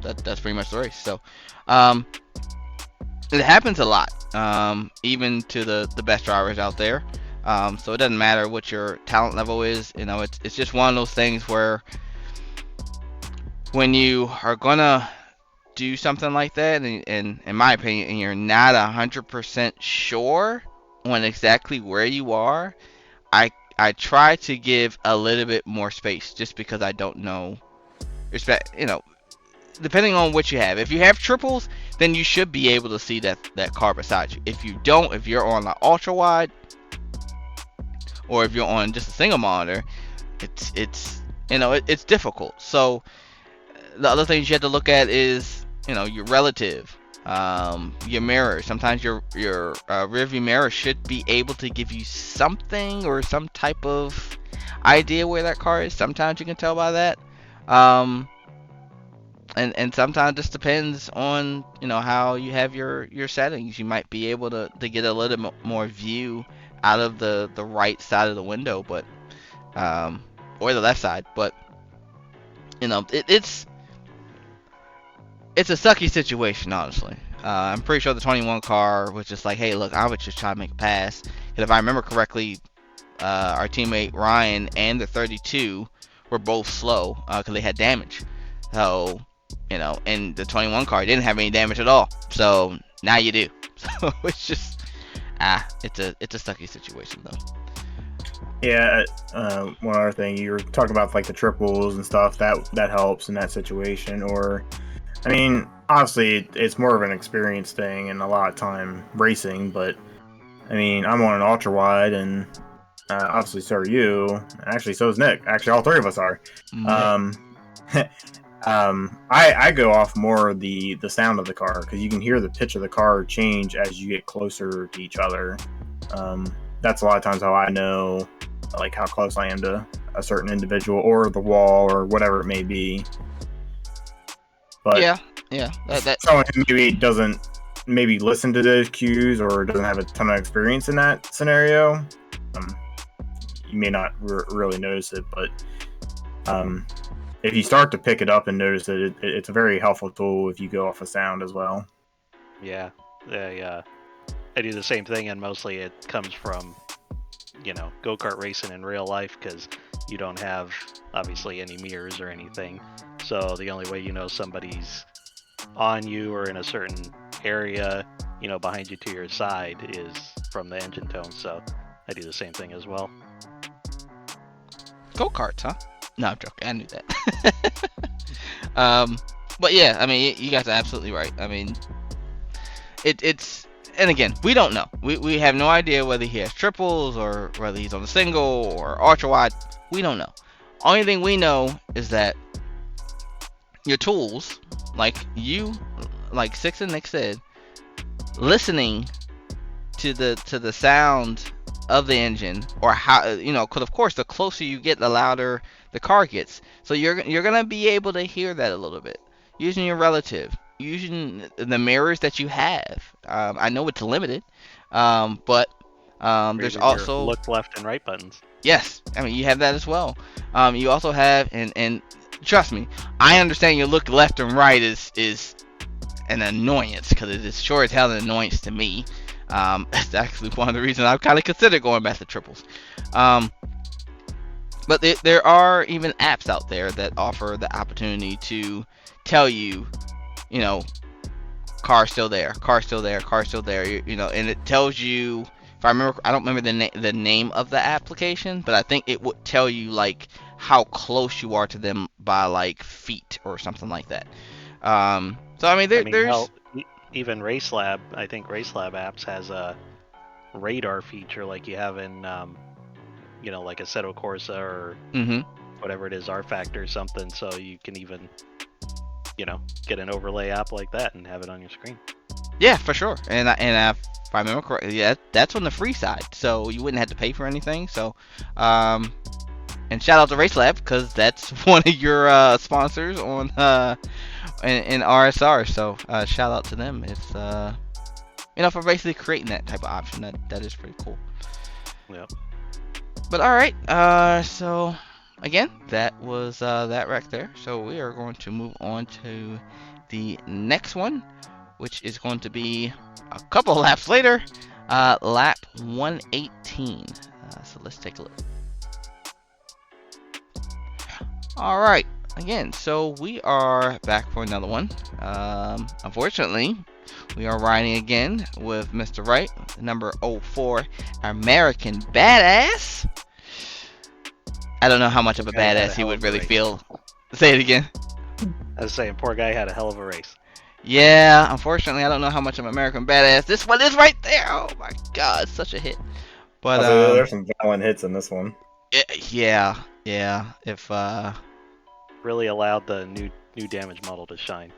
[SPEAKER 1] that's pretty much the race. So it happens a lot, even to the best drivers out there. So it doesn't matter what your talent level is. It's just one of those things where when you are gonna do something like that, and in my opinion, and you're not 100% sure on exactly where you are, I try to give a little bit more space, just because I don't know. Depending on what you have. If you have triples, then you should be able to see that car beside you. If you don't, if you're on the ultra wide, or if you're on just a single monitor, it's difficult. So the other things you have to look at is your relative, your mirror. Sometimes your rear view mirror should be able to give you something or some type of idea where that car is. Sometimes you can tell by that. And sometimes it just depends on how you have your settings. You might be able to get a little bit more view out of the right side of the window, but or the left side. But it's a sucky situation, honestly. I'm pretty sure the 21 car was just like, hey, look, I would just try to make a pass. And if I remember correctly, our teammate Ryan and the 32 were both slow because they had damage. So and the 21 car didn't have any damage at all. So now you do. So it's just it's a sucky situation though.
[SPEAKER 2] Yeah. One other thing, you were talking about like the triples and stuff. That helps in that situation. Or, I mean, obviously it's more of an experience thing and a lot of time racing. But I mean, I'm on an ultra wide, and obviously so are you. Actually, so is Nick. Actually, all 3 of us are. I go off more the sound of the car, because you can hear the pitch of the car change as you get closer to each other. That's a lot of times how I know like how close I am to a certain individual or the wall or whatever it may be. But
[SPEAKER 1] yeah.
[SPEAKER 2] Someone who maybe doesn't listen to those cues or doesn't have a ton of experience in that scenario, you may not really notice it. But if you start to pick it up and notice it, it's a very helpful tool if you go off of sound as well.
[SPEAKER 3] Yeah. I do the same thing, and mostly it comes from, go-kart racing in real life, because you don't have, obviously, any mirrors or anything. So the only way somebody's on you or in a certain area, behind you to your side, is from the engine tone. So I do the same thing as well.
[SPEAKER 1] Go-karts, huh? No, I'm joking. I knew that. But yeah, I mean, you guys are absolutely right. I mean, it's, and again, we don't know. We have no idea whether he has triples or whether he's on the single or ultra wide. We don't know. Only thing we know is that your tools, like Six and Nick said, listening to the sound of the engine, or how, because of course the closer you get, the louder the car gets. So you're gonna be able to hear that a little bit using your relative, using the mirrors that you have. I know it's limited, but there's also
[SPEAKER 3] look left and right buttons.
[SPEAKER 1] Yes, I mean, you have that as well. You also have, and trust me, I understand your look left and right is an annoyance, because it is sure as hell an annoyance to me. It's actually one of the reasons I've kind of considered going back to triples. But there are even apps out there that offer the opportunity to tell you, car's still there, car's still there, car's still there, and it tells you, if I remember, I don't remember the name of the application, but I think it would tell you like how close you are to them by like feet or something like that. So I mean, there's
[SPEAKER 3] hell, even RaceLab, I think RaceLab apps has a radar feature like you have in, like Assetto Corsa or whatever it is, R Factor or something. So you can even, get an overlay app like that and have it on your screen.
[SPEAKER 1] Yeah, for sure. And if I remember correctly, yeah, that's on the free side, so you wouldn't have to pay for anything. So, and shout out to RaceLab because that's one of your sponsors on in RSR. So shout out to them. It's for basically creating that type of option. That is pretty cool.
[SPEAKER 3] Yep.
[SPEAKER 1] But all right, so again, that was that wreck there. So we are going to move on to the next one, which is going to be a couple laps later, lap 118. So let's take a look. All right, again, so we are back for another one. Unfortunately, we are riding again with Mr. Wright, number 04, American Badass. I don't know how much of a badass he would really feel. Say it again.
[SPEAKER 3] I was saying, poor guy had a hell of a race.
[SPEAKER 1] Yeah, unfortunately, I don't know how much of American Badass. This one is right there. Oh my god, such a hit. But
[SPEAKER 2] there's some violent hits in this one.
[SPEAKER 1] Yeah. If
[SPEAKER 3] really allowed the new damage model to shine.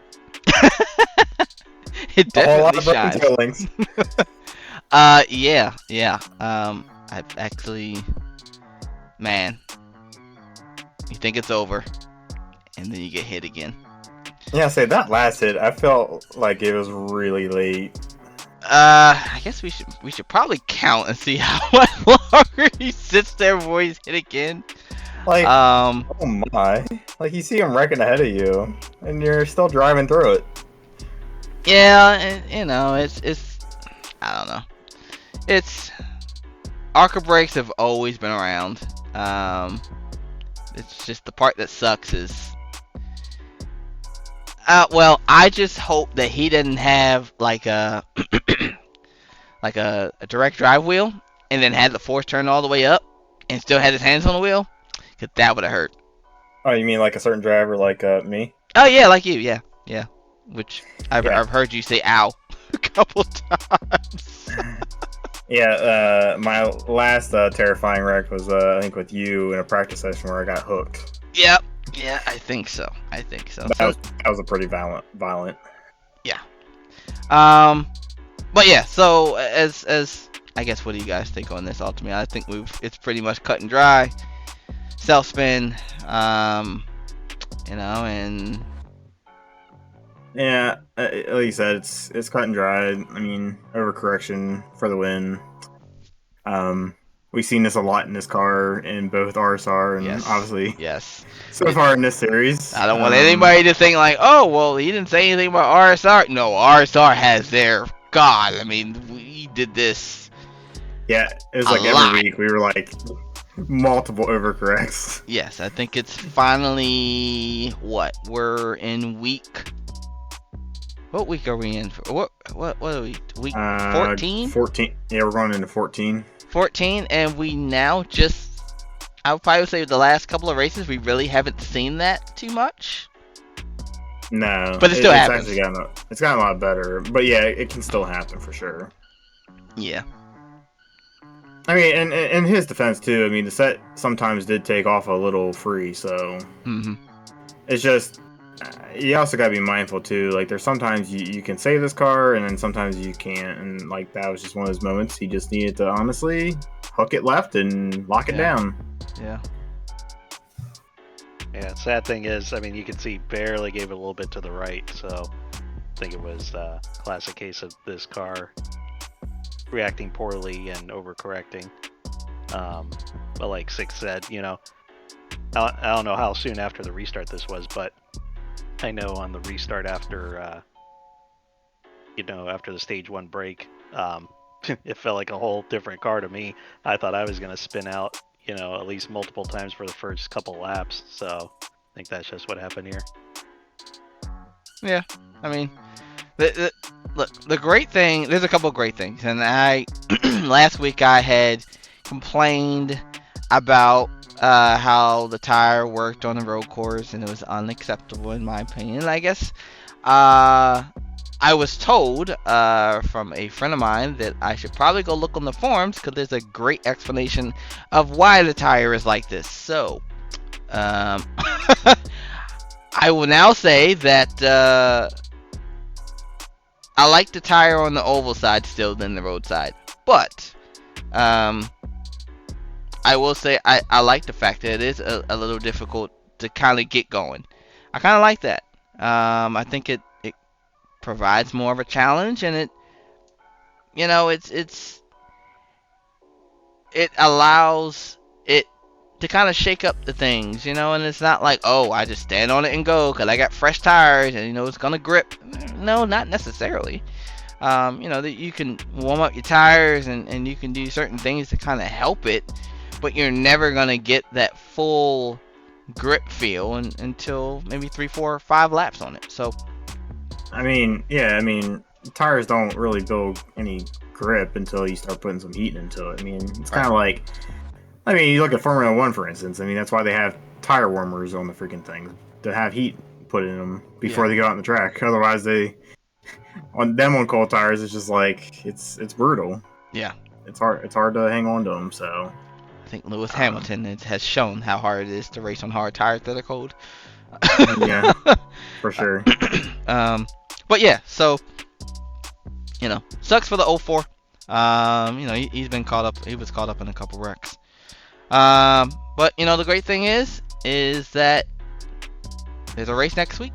[SPEAKER 1] It definitely
[SPEAKER 2] shines.
[SPEAKER 1] Yeah. I've actually, man, you think it's over, and then you get hit again.
[SPEAKER 2] Yeah, say that last hit, I felt like it was really late.
[SPEAKER 1] I guess we should probably count and see how much longer he sits there before he's hit again.
[SPEAKER 2] Like, oh my! Like you see him wrecking ahead of you, and you're still driving through it.
[SPEAKER 1] Yeah, and, it's I don't know. It's Arca brakes have always been around. It's just the part that sucks is. Well, I just hope that he didn't have like a direct drive wheel and then had the force turn all the way up and still had his hands on the wheel, because that would have hurt.
[SPEAKER 2] Oh, you mean like a certain driver like me?
[SPEAKER 1] Oh yeah, like you, yeah. Which I've heard you say "ow" a couple times.
[SPEAKER 2] Yeah, my last terrifying wreck was I think with you in a practice session where I got hooked.
[SPEAKER 1] Yep. Yeah, I think so.
[SPEAKER 2] That was a pretty violent.
[SPEAKER 1] Yeah. But yeah. So as I guess, what do you guys think on this? Ultimately, I think it's pretty much cut and dry. Self spin. And
[SPEAKER 2] yeah, like you said, it's cut and dry. I mean, overcorrection for the win. We've seen this a lot in this car in both RSR and obviously so far in this series.
[SPEAKER 1] I don't want anybody to think like, oh, well, he didn't say anything about RSR. No, RSR has their God. I mean, we did this.
[SPEAKER 2] Yeah, it was like every week we were like multiple overcorrects.
[SPEAKER 1] Yes, I think it's finally we're in week. What week are we in? What are we? Week 14?
[SPEAKER 2] 14. Yeah, we're going into 14.
[SPEAKER 1] 14, and we now I would probably say the last couple of races we really haven't seen that too much.
[SPEAKER 2] No,
[SPEAKER 1] but it still happens.
[SPEAKER 2] It's gotten a lot better, but yeah, it can still happen for sure.
[SPEAKER 1] Yeah.
[SPEAKER 2] I mean, and in his defense too, I mean, the set sometimes did take off a little free, so it's just you also gotta be mindful too. Like, there's sometimes you can save this car, and then sometimes you can't, and like that was just one of those moments. He just needed to honestly hook it left and lock it down.
[SPEAKER 1] Yeah.
[SPEAKER 3] Yeah. Sad thing is, I mean, you can see barely gave it a little bit to the right, so I think it was a classic case of this car reacting poorly and overcorrecting. But like Six said, I don't know how soon after the restart this was, but I know on the restart after after the stage 1 break, it felt like a whole different car to me. I thought I was going to spin out, at least multiple times for the first couple laps. So I think that's just what happened here.
[SPEAKER 1] Yeah, I mean, the great thing, there's a couple of great things, and last week I had complained about how the tire worked on the road course, and it was unacceptable in my opinion. I guess uh, I was told from a friend of mine that I should probably go look on the forums because there's a great explanation of why the tire is like this. So, I will now say that I like the tire on the oval side still than the road side, but I will say I like the fact that it is a little difficult to kind of get going. I kind of like that. I think it provides more of a challenge, and it allows it to kind of shake up the things, and it's not like, oh, I just stand on it and go because I got fresh tires and it's gonna grip. No, not necessarily. That you can warm up your tires and you can do certain things to kind of help it, but you're never gonna get that full grip feel until maybe 3, 4, 5 laps on it. So,
[SPEAKER 2] I mean, yeah, tires don't really build any grip until you start putting some heat into it. It's kind of like, you look at Formula One, for instance. That's why they have tire warmers on the freaking things to have heat put in them before they go out on the track. Otherwise, on cold tires, it's just like it's brutal.
[SPEAKER 1] Yeah,
[SPEAKER 2] it's hard to hang on to them. So
[SPEAKER 1] I think Lewis Hamilton has shown how hard it is to race on hard tires that are cold.
[SPEAKER 2] Yeah, for sure.
[SPEAKER 1] But yeah, so sucks for the 04. He's been caught up. He was caught up in a couple wrecks. But the great thing is that there's a race next week.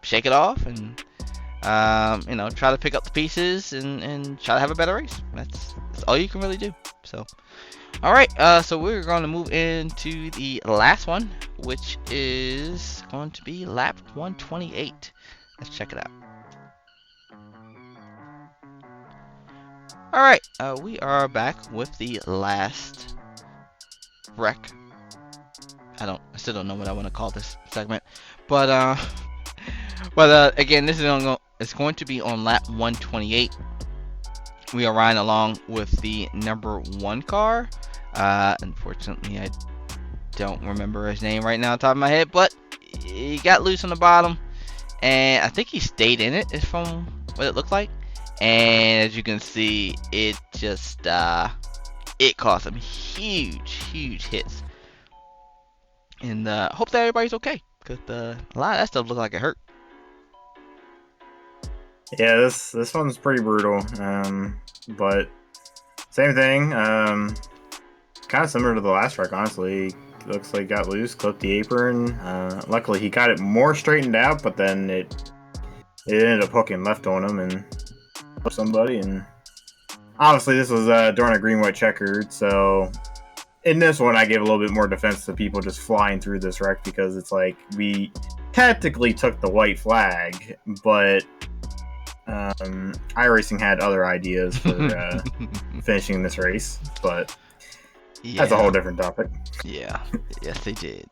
[SPEAKER 1] Shake it off and try to pick up the pieces and try to have a better race. That's all you can really do. So, all right. So we're going to move into the last one, which is going to be lap 128. Let's check it out. All right. We are back with the last wreck. I still don't know what I want to call this segment, but again, this is it's going to be on lap 128. We are riding along with the number 1 car. Unfortunately, I don't remember his name right now on top of my head, but he got loose on the bottom, and I think he stayed in it, is from what it looked like. And as you can see, it just it caused some huge hits. And hope that everybody's okay, because a lot of that stuff looked like it hurt.
[SPEAKER 2] Yeah, this one's pretty brutal. But same thing. Kind of similar to the last wreck, honestly. Looks like got loose, clipped the apron. Luckily, he got it more straightened out, but then it ended up hooking left on him and somebody. And obviously, this was during a green-white checkered, so in this one, I give a little bit more defense to people just flying through this wreck, because it's like we technically took the white flag, but iRacing had other ideas for finishing this race, but that's a whole different topic.
[SPEAKER 1] Yeah, yes they did.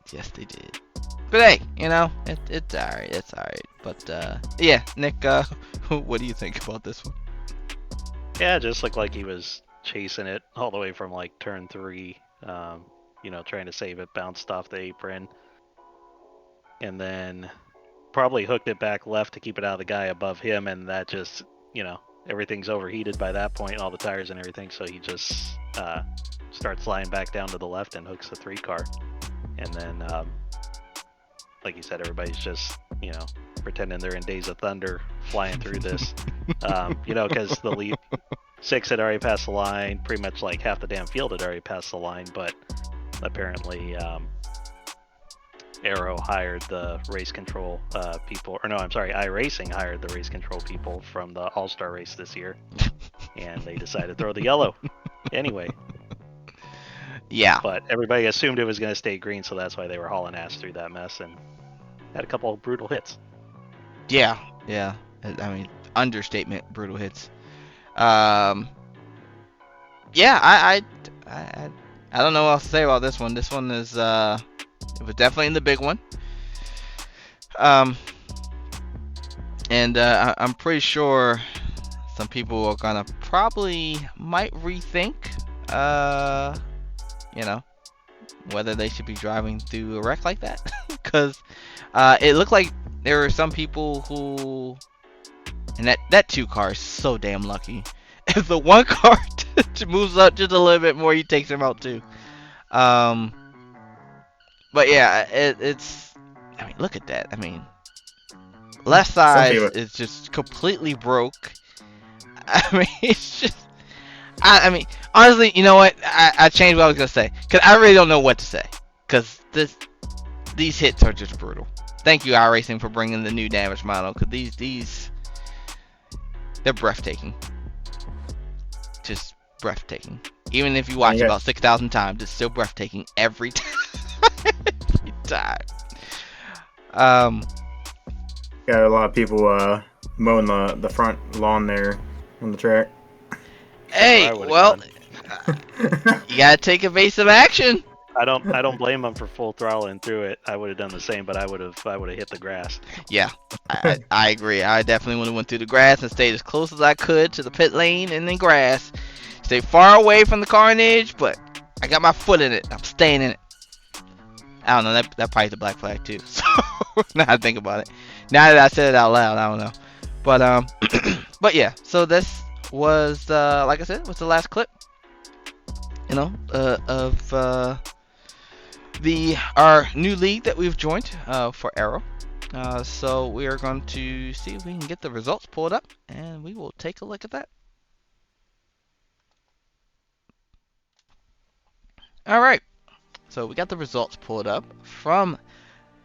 [SPEAKER 1] But hey, it's alright. It's alright. But yeah, Nick, what do you think about this one?
[SPEAKER 3] Yeah, it just looked like he was chasing it all the way from like turn 3. Trying to save it, bounced off the apron, and then probably hooked it back left to keep it out of the guy above him, and that just, everything's overheated by that point, all the tires and everything, so he just starts sliding back down to the left and hooks the 3 car. And then, like you said, everybody's just, pretending they're in Days of Thunder, flying through this, because the lead 6 had already passed the line, pretty much like half the damn field had already passed the line, but apparently Aero hired the race control people, or no, I'm sorry, iRacing hired the race control people from the All-Star race this year, and they decided to throw the yellow anyway.
[SPEAKER 1] Yeah.
[SPEAKER 3] But everybody assumed it was going to stay green, so that's why they were hauling ass through that mess and had a couple of brutal hits.
[SPEAKER 1] Yeah. Understatement, brutal hits. Yeah, I don't know what else to say about this one. This one is it was definitely in the big one. And I'm pretty sure some people are gonna probably might rethink whether they should be driving through a wreck like that, because it looked like there were some people who, and that two car is so damn lucky. If the one car moves up just a little bit more, he takes him out too. But yeah, it's. I mean, look at that. I mean, left
[SPEAKER 2] Some
[SPEAKER 1] side
[SPEAKER 2] people,
[SPEAKER 1] is just completely broke. I mean, it's just. I mean, honestly, you know what? I changed what I was gonna say because I really don't know what to say because these hits are just brutal. Thank you, iRacing, for bringing the new damage model because these they're breathtaking, just breathtaking. Even if you watch
[SPEAKER 2] yeah.
[SPEAKER 1] about 6,000 times, it's still breathtaking every time. Every time.
[SPEAKER 2] Got a lot of people mowing the front lawn there on the track.
[SPEAKER 1] Hey,
[SPEAKER 3] I would've
[SPEAKER 1] well,
[SPEAKER 3] gone.
[SPEAKER 1] you gotta take evasive action.
[SPEAKER 3] I don't blame them for full throttling through it. I would have done the same, but I would have hit the grass.
[SPEAKER 1] Yeah, I agree. I definitely would have went through the grass and stayed as close as I could to the pit lane and then grass. Stay far away from the carnage, but I got my foot in it. I'm staying in it. I don't know. That probably the black flag too. So now I think about it. Now that I said it out loud, I don't know. But but yeah. So this was like I said, was the last clip. You know, of our new league that we've joined for Aero. So we are going to see if we can get the results pulled up, and we will take a look at that. All right. So we got the results pulled up from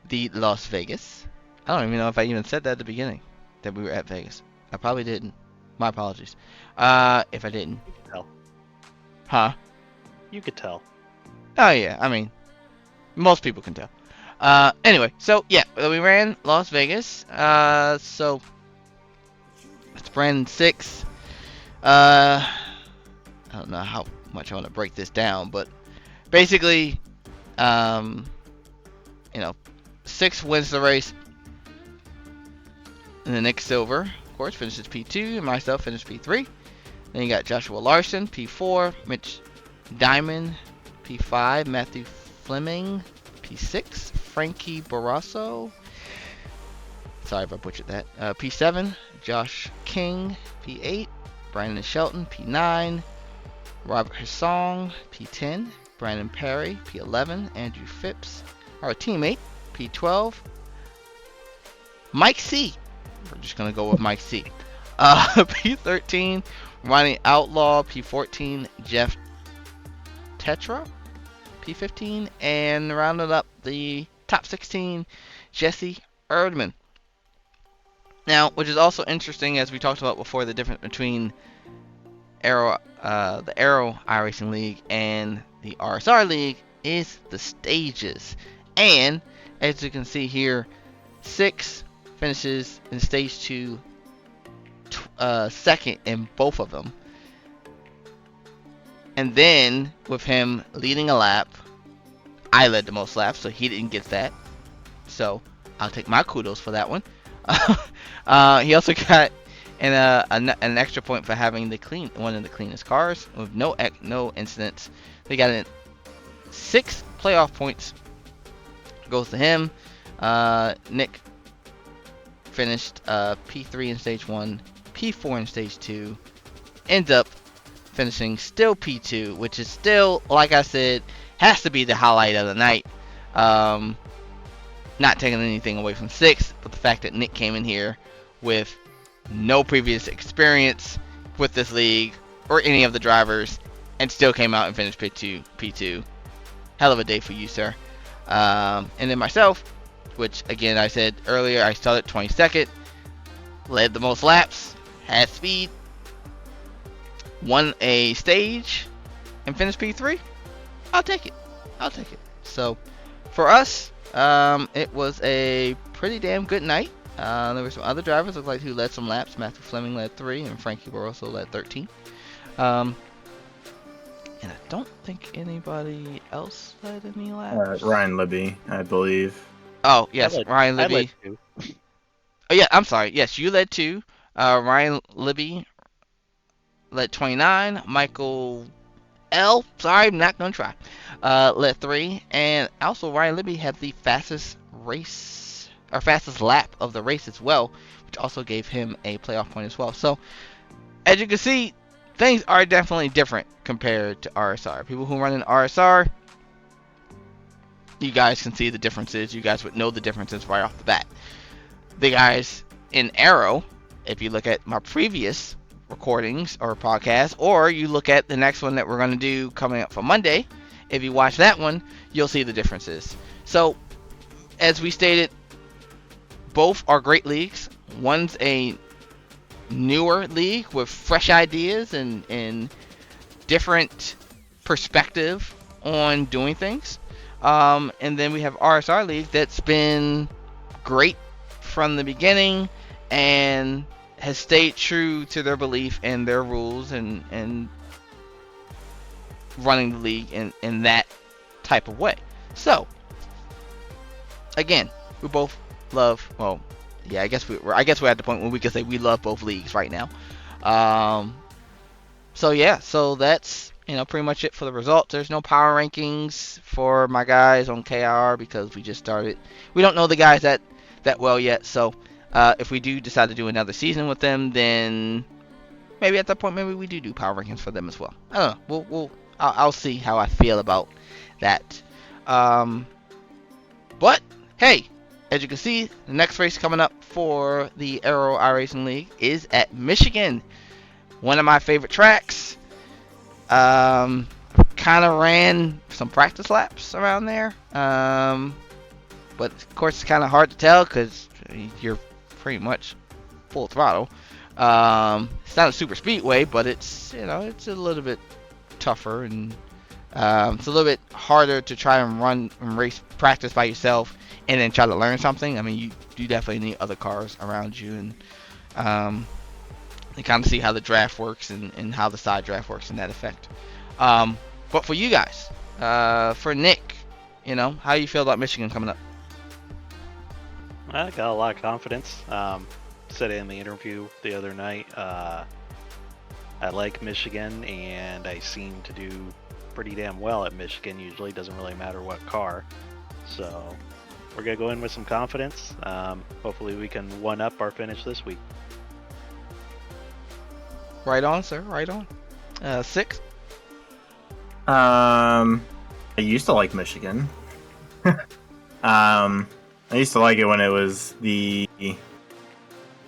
[SPEAKER 1] the Las Vegas. I don't even know if I even said that at the beginning that we were at Vegas. I probably didn't. My apologies. If I didn't.
[SPEAKER 3] You could tell.
[SPEAKER 1] Huh?
[SPEAKER 3] You could tell.
[SPEAKER 1] Oh yeah. I mean, most people can tell. Anyway, so yeah, we ran Las Vegas. So it's Brandon 6. I don't know how much I want to break this down, but basically, you know, 6 wins the race. And then Nick Silver, of course, finishes P2, and myself finished P3. Then you got Joshua Larson, P4, Mitch Diamond, P5, Matthew Fleming, P6, Frankie Barrasso, sorry if I butchered that, P7, Josh King, P8, Brandon Shelton, P9, Robert Hassong, P10, Brandon Perry, P11, Andrew Phipps, our teammate, P12, Mike C. We're just going to go with Mike C. P13, Ronnie Outlaw, P14, Jeff Tetra, P15, and rounded up the top 16, Jesse Erdman. Now, which is also interesting, as we talked about before, the difference between the Aero Iracing League and the RSR League is the stages. And as you can see here, 6 finishes in stage 2, second in both of them. And then with him leading a lap, I led the most laps, so he didn't get that. So I'll take my kudos for that one. He also got an extra point for having one of the cleanest cars with no incidents. They got 6 playoff points. Goes to him. Nick finished P3 in stage 1, P4 in stage 2. Ends up finishing still P2, which is still, like I said, has to be the highlight of the night. Not taking anything away from 6, but the fact that Nick came in here with no previous experience with this league or any of the drivers and still came out and finished P2. Hell of a day for you, sir. And then myself, which again I said earlier, I started 22nd, led the most laps, had speed, won a stage, and finished P3. I'll take it. So for us, it was a pretty damn good night. There were some other drivers who led some laps. Matthew Fleming led 3 and Frankie Barroso led 13. And I don't think anybody else led any laps.
[SPEAKER 2] Ryan Libby, I believe.
[SPEAKER 1] Oh, yes, Ryan Libby.
[SPEAKER 3] I led 2.
[SPEAKER 1] Oh, yeah, I'm sorry. Yes, you led 2. Ryan Libby led 29. Michael Sorry, I'm not gonna try. Led 3, and also Ryan Libby had the fastest lap of the race as well, which also gave him a playoff point as well. So, as you can see, things are definitely different compared to RSR. People who run in RSR, you guys can see the differences. You guys would know the differences right off the bat. The guys in Aero, if you look at my previous recordings or podcasts, or you look at the next one that we're going to do coming up for Monday, if you watch that one, you'll see the differences. So, as we stated, both are great leagues. One's a newer league with fresh ideas and different perspective on doing things. And then we have RSR League that's been great from the beginning and has stayed true to their belief and their rules and running the league in that type of way. So, again, we both love, well, yeah, I guess we're at the point where we can say we love both leagues right now. So yeah, so that's pretty much it for the results. There's no power rankings for my guys on KR because we just started. We don't know the guys that well yet. So if we do decide to do another season with them, then maybe at that point maybe we do power rankings for them as well. I don't know. I'll see how I feel about that. But hey, as you can see, the next race coming up for the Aero Iracing League is at Michigan. One of my favorite tracks. Kind of ran some practice laps around there. But of course it's kind of hard to tell because you're pretty much full throttle. It's not a super speedway, but it's it's a little bit tougher and it's a little bit harder to try and run and race practice by yourself and then try to learn something. I mean, you definitely need other cars around you and kind of see how the draft works and how the side draft works in that effect. But for you guys, for Nick, how you feel about Michigan coming up?
[SPEAKER 3] I got a lot of confidence. Said it in the interview the other night. I like Michigan, and I seem to do pretty damn well at Michigan. Usually, doesn't really matter what car. So we're gonna go in with some confidence. Hopefully, we can one up our finish this week.
[SPEAKER 1] Right on, sir. Right on. 6.
[SPEAKER 2] I used to like Michigan. I used to like it when it was the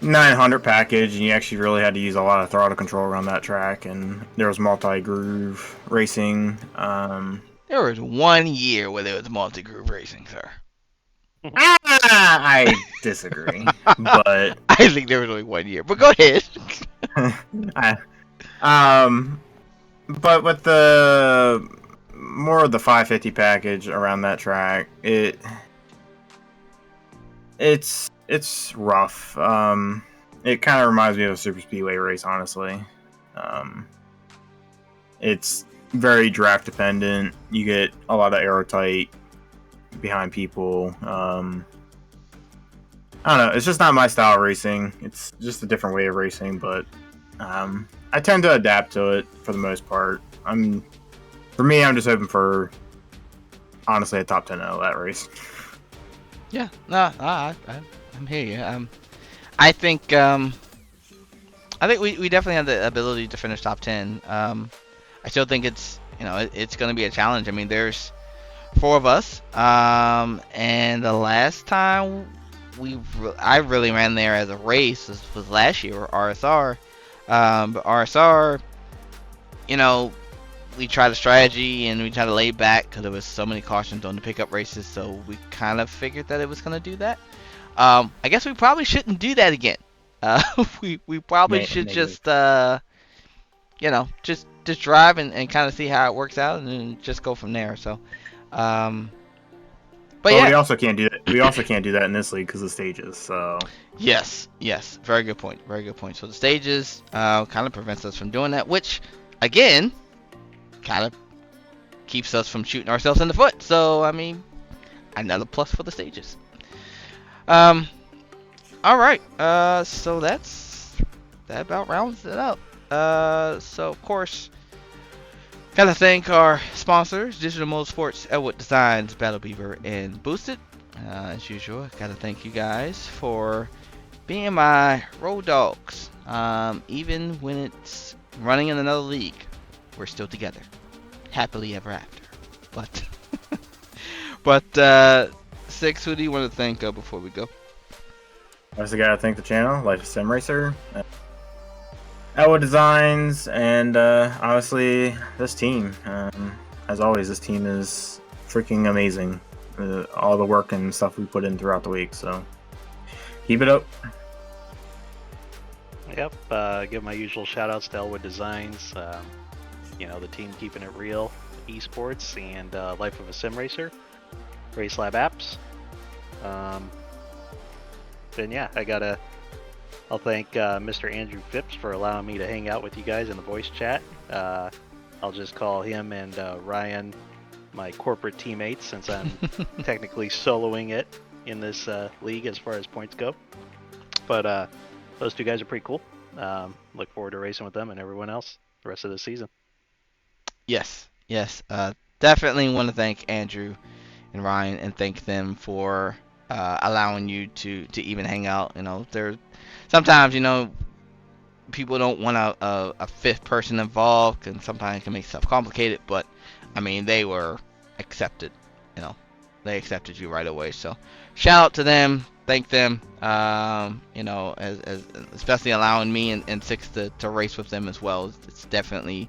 [SPEAKER 2] 900 package, and you actually really had to use a lot of throttle control around that track, and there was multi-groove racing.
[SPEAKER 1] There was 1 year where there was multi-groove racing, sir.
[SPEAKER 2] I disagree, but
[SPEAKER 1] I think there was only 1 year. But go ahead.
[SPEAKER 2] But with the more of the 550 package around that track, it's rough. It kind of reminds me of a super speedway race, honestly. It's very draft dependent. You get a lot of aero tight behind people. I don't know. It's just not my style of racing. It's just a different way of racing, but I tend to adapt to it for the most part. For me, I'm just hoping for, honestly, a top 10 out of that race.
[SPEAKER 1] Yeah, no, I'm here. I think we definitely have the ability to finish top 10. I still think it's it's going to be a challenge. I mean, there's 4 of us, and the last time I really ran there as a race was last year, RSR. But RSR, we tried a strategy and we tried to lay back because there was so many cautions on the pickup races, so we kind of figured that it was going to do that. I guess we probably shouldn't do that again. We probably should just just drive and kind of see how it works out and then just go from there. So, but yeah,
[SPEAKER 2] we also can't do that. We also can't do that in this league because of stages. So
[SPEAKER 1] yes, very good point. So the stages kind of prevents us from doing that, which again kind of keeps us from shooting ourselves in the foot. So I mean, another plus for the stages. All right. So that about rounds it up. So of course, Gotta thank our sponsors, Digital-Motorsports, Elwood Designs, Battle Beaver, and Boosted. As usual, gotta thank you guys for being my road dogs. Even when it's running in another league, we're still together. Happily ever after. But Six, who do you want to thank before we go?
[SPEAKER 2] I also gotta thank the channel, Life of Sim Racer, Elwood Designs, and obviously this team. As always, this team is freaking amazing. All the work and stuff we put in throughout the week, so keep it up.
[SPEAKER 3] Yep, give my usual shout outs to Elwood Designs, the team keeping it real, esports, and Life of a Sim Racer, Race Lab Apps. Then yeah, I'll thank Mr. Andrew Phipps for allowing me to hang out with you guys in the voice chat. I'll just call him and Ryan my corporate teammates, since I'm technically soloing it in this league as far as points go. But those two guys are pretty cool. Look forward to racing with them and everyone else the rest of the season.
[SPEAKER 1] Yes. Definitely want to thank Andrew and Ryan and thank them for allowing you to even hang out. Sometimes people don't want a fifth person involved, and sometimes it can make stuff complicated. But I mean, they were accepted. They accepted you right away. So shout out to them. Thank them. As especially allowing me and Six to race with them as well. It's definitely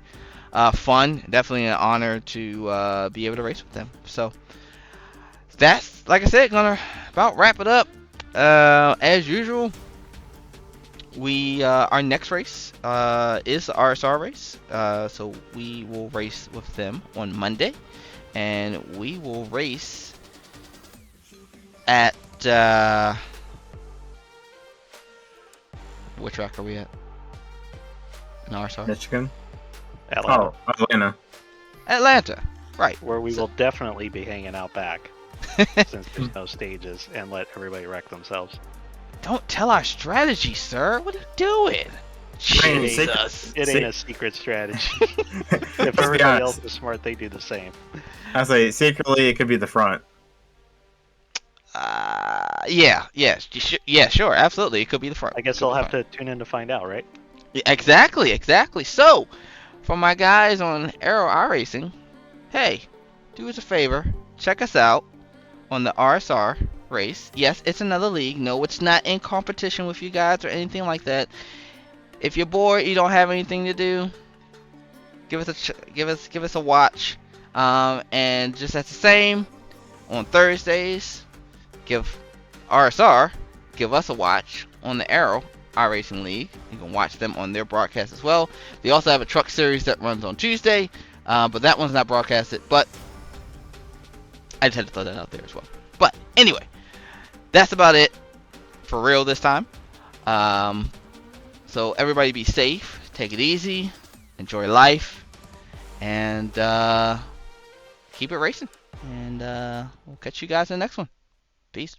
[SPEAKER 1] fun. Definitely an honor to be able to race with them. So that's, like I said, gonna about wrap it up. As usual, our next race is the RSR race. So we will race with them on Monday, and we will race at what track are we at? In RSR?
[SPEAKER 2] Michigan.
[SPEAKER 3] Atlanta.
[SPEAKER 2] Atlanta.
[SPEAKER 1] Atlanta, right?
[SPEAKER 3] Where we will definitely be hanging out back, since there's no stages, and let everybody wreck themselves.
[SPEAKER 1] Don't tell our strategy, sir. What are you doing? Jesus.
[SPEAKER 3] It ain't a secret strategy. If everybody else is smart, they do the same.
[SPEAKER 2] I say secretly it could be the front.
[SPEAKER 1] Yeah, sure, absolutely. It could be the front.
[SPEAKER 3] I guess I'll have to tune in to find out, right?
[SPEAKER 1] Yeah, exactly. So, for my guys on Aero Iracing, hey, do us a favor, check us out on the RSR race. Yes, it's another league. No, it's not in competition with you guys or anything like that. If you're bored, you don't have anything to do, give us a watch. And just as the same on Thursdays, give RSR, give us a watch on the Aero Iracing League. You can watch them on their broadcast as well. They also have a truck series that runs on Tuesday, but that one's not broadcasted. But I just had to throw that out there as well. But anyway, that's about it for real this time. So everybody be safe, take it easy, enjoy life, and keep it racing. And we'll catch you guys in the next one. Peace.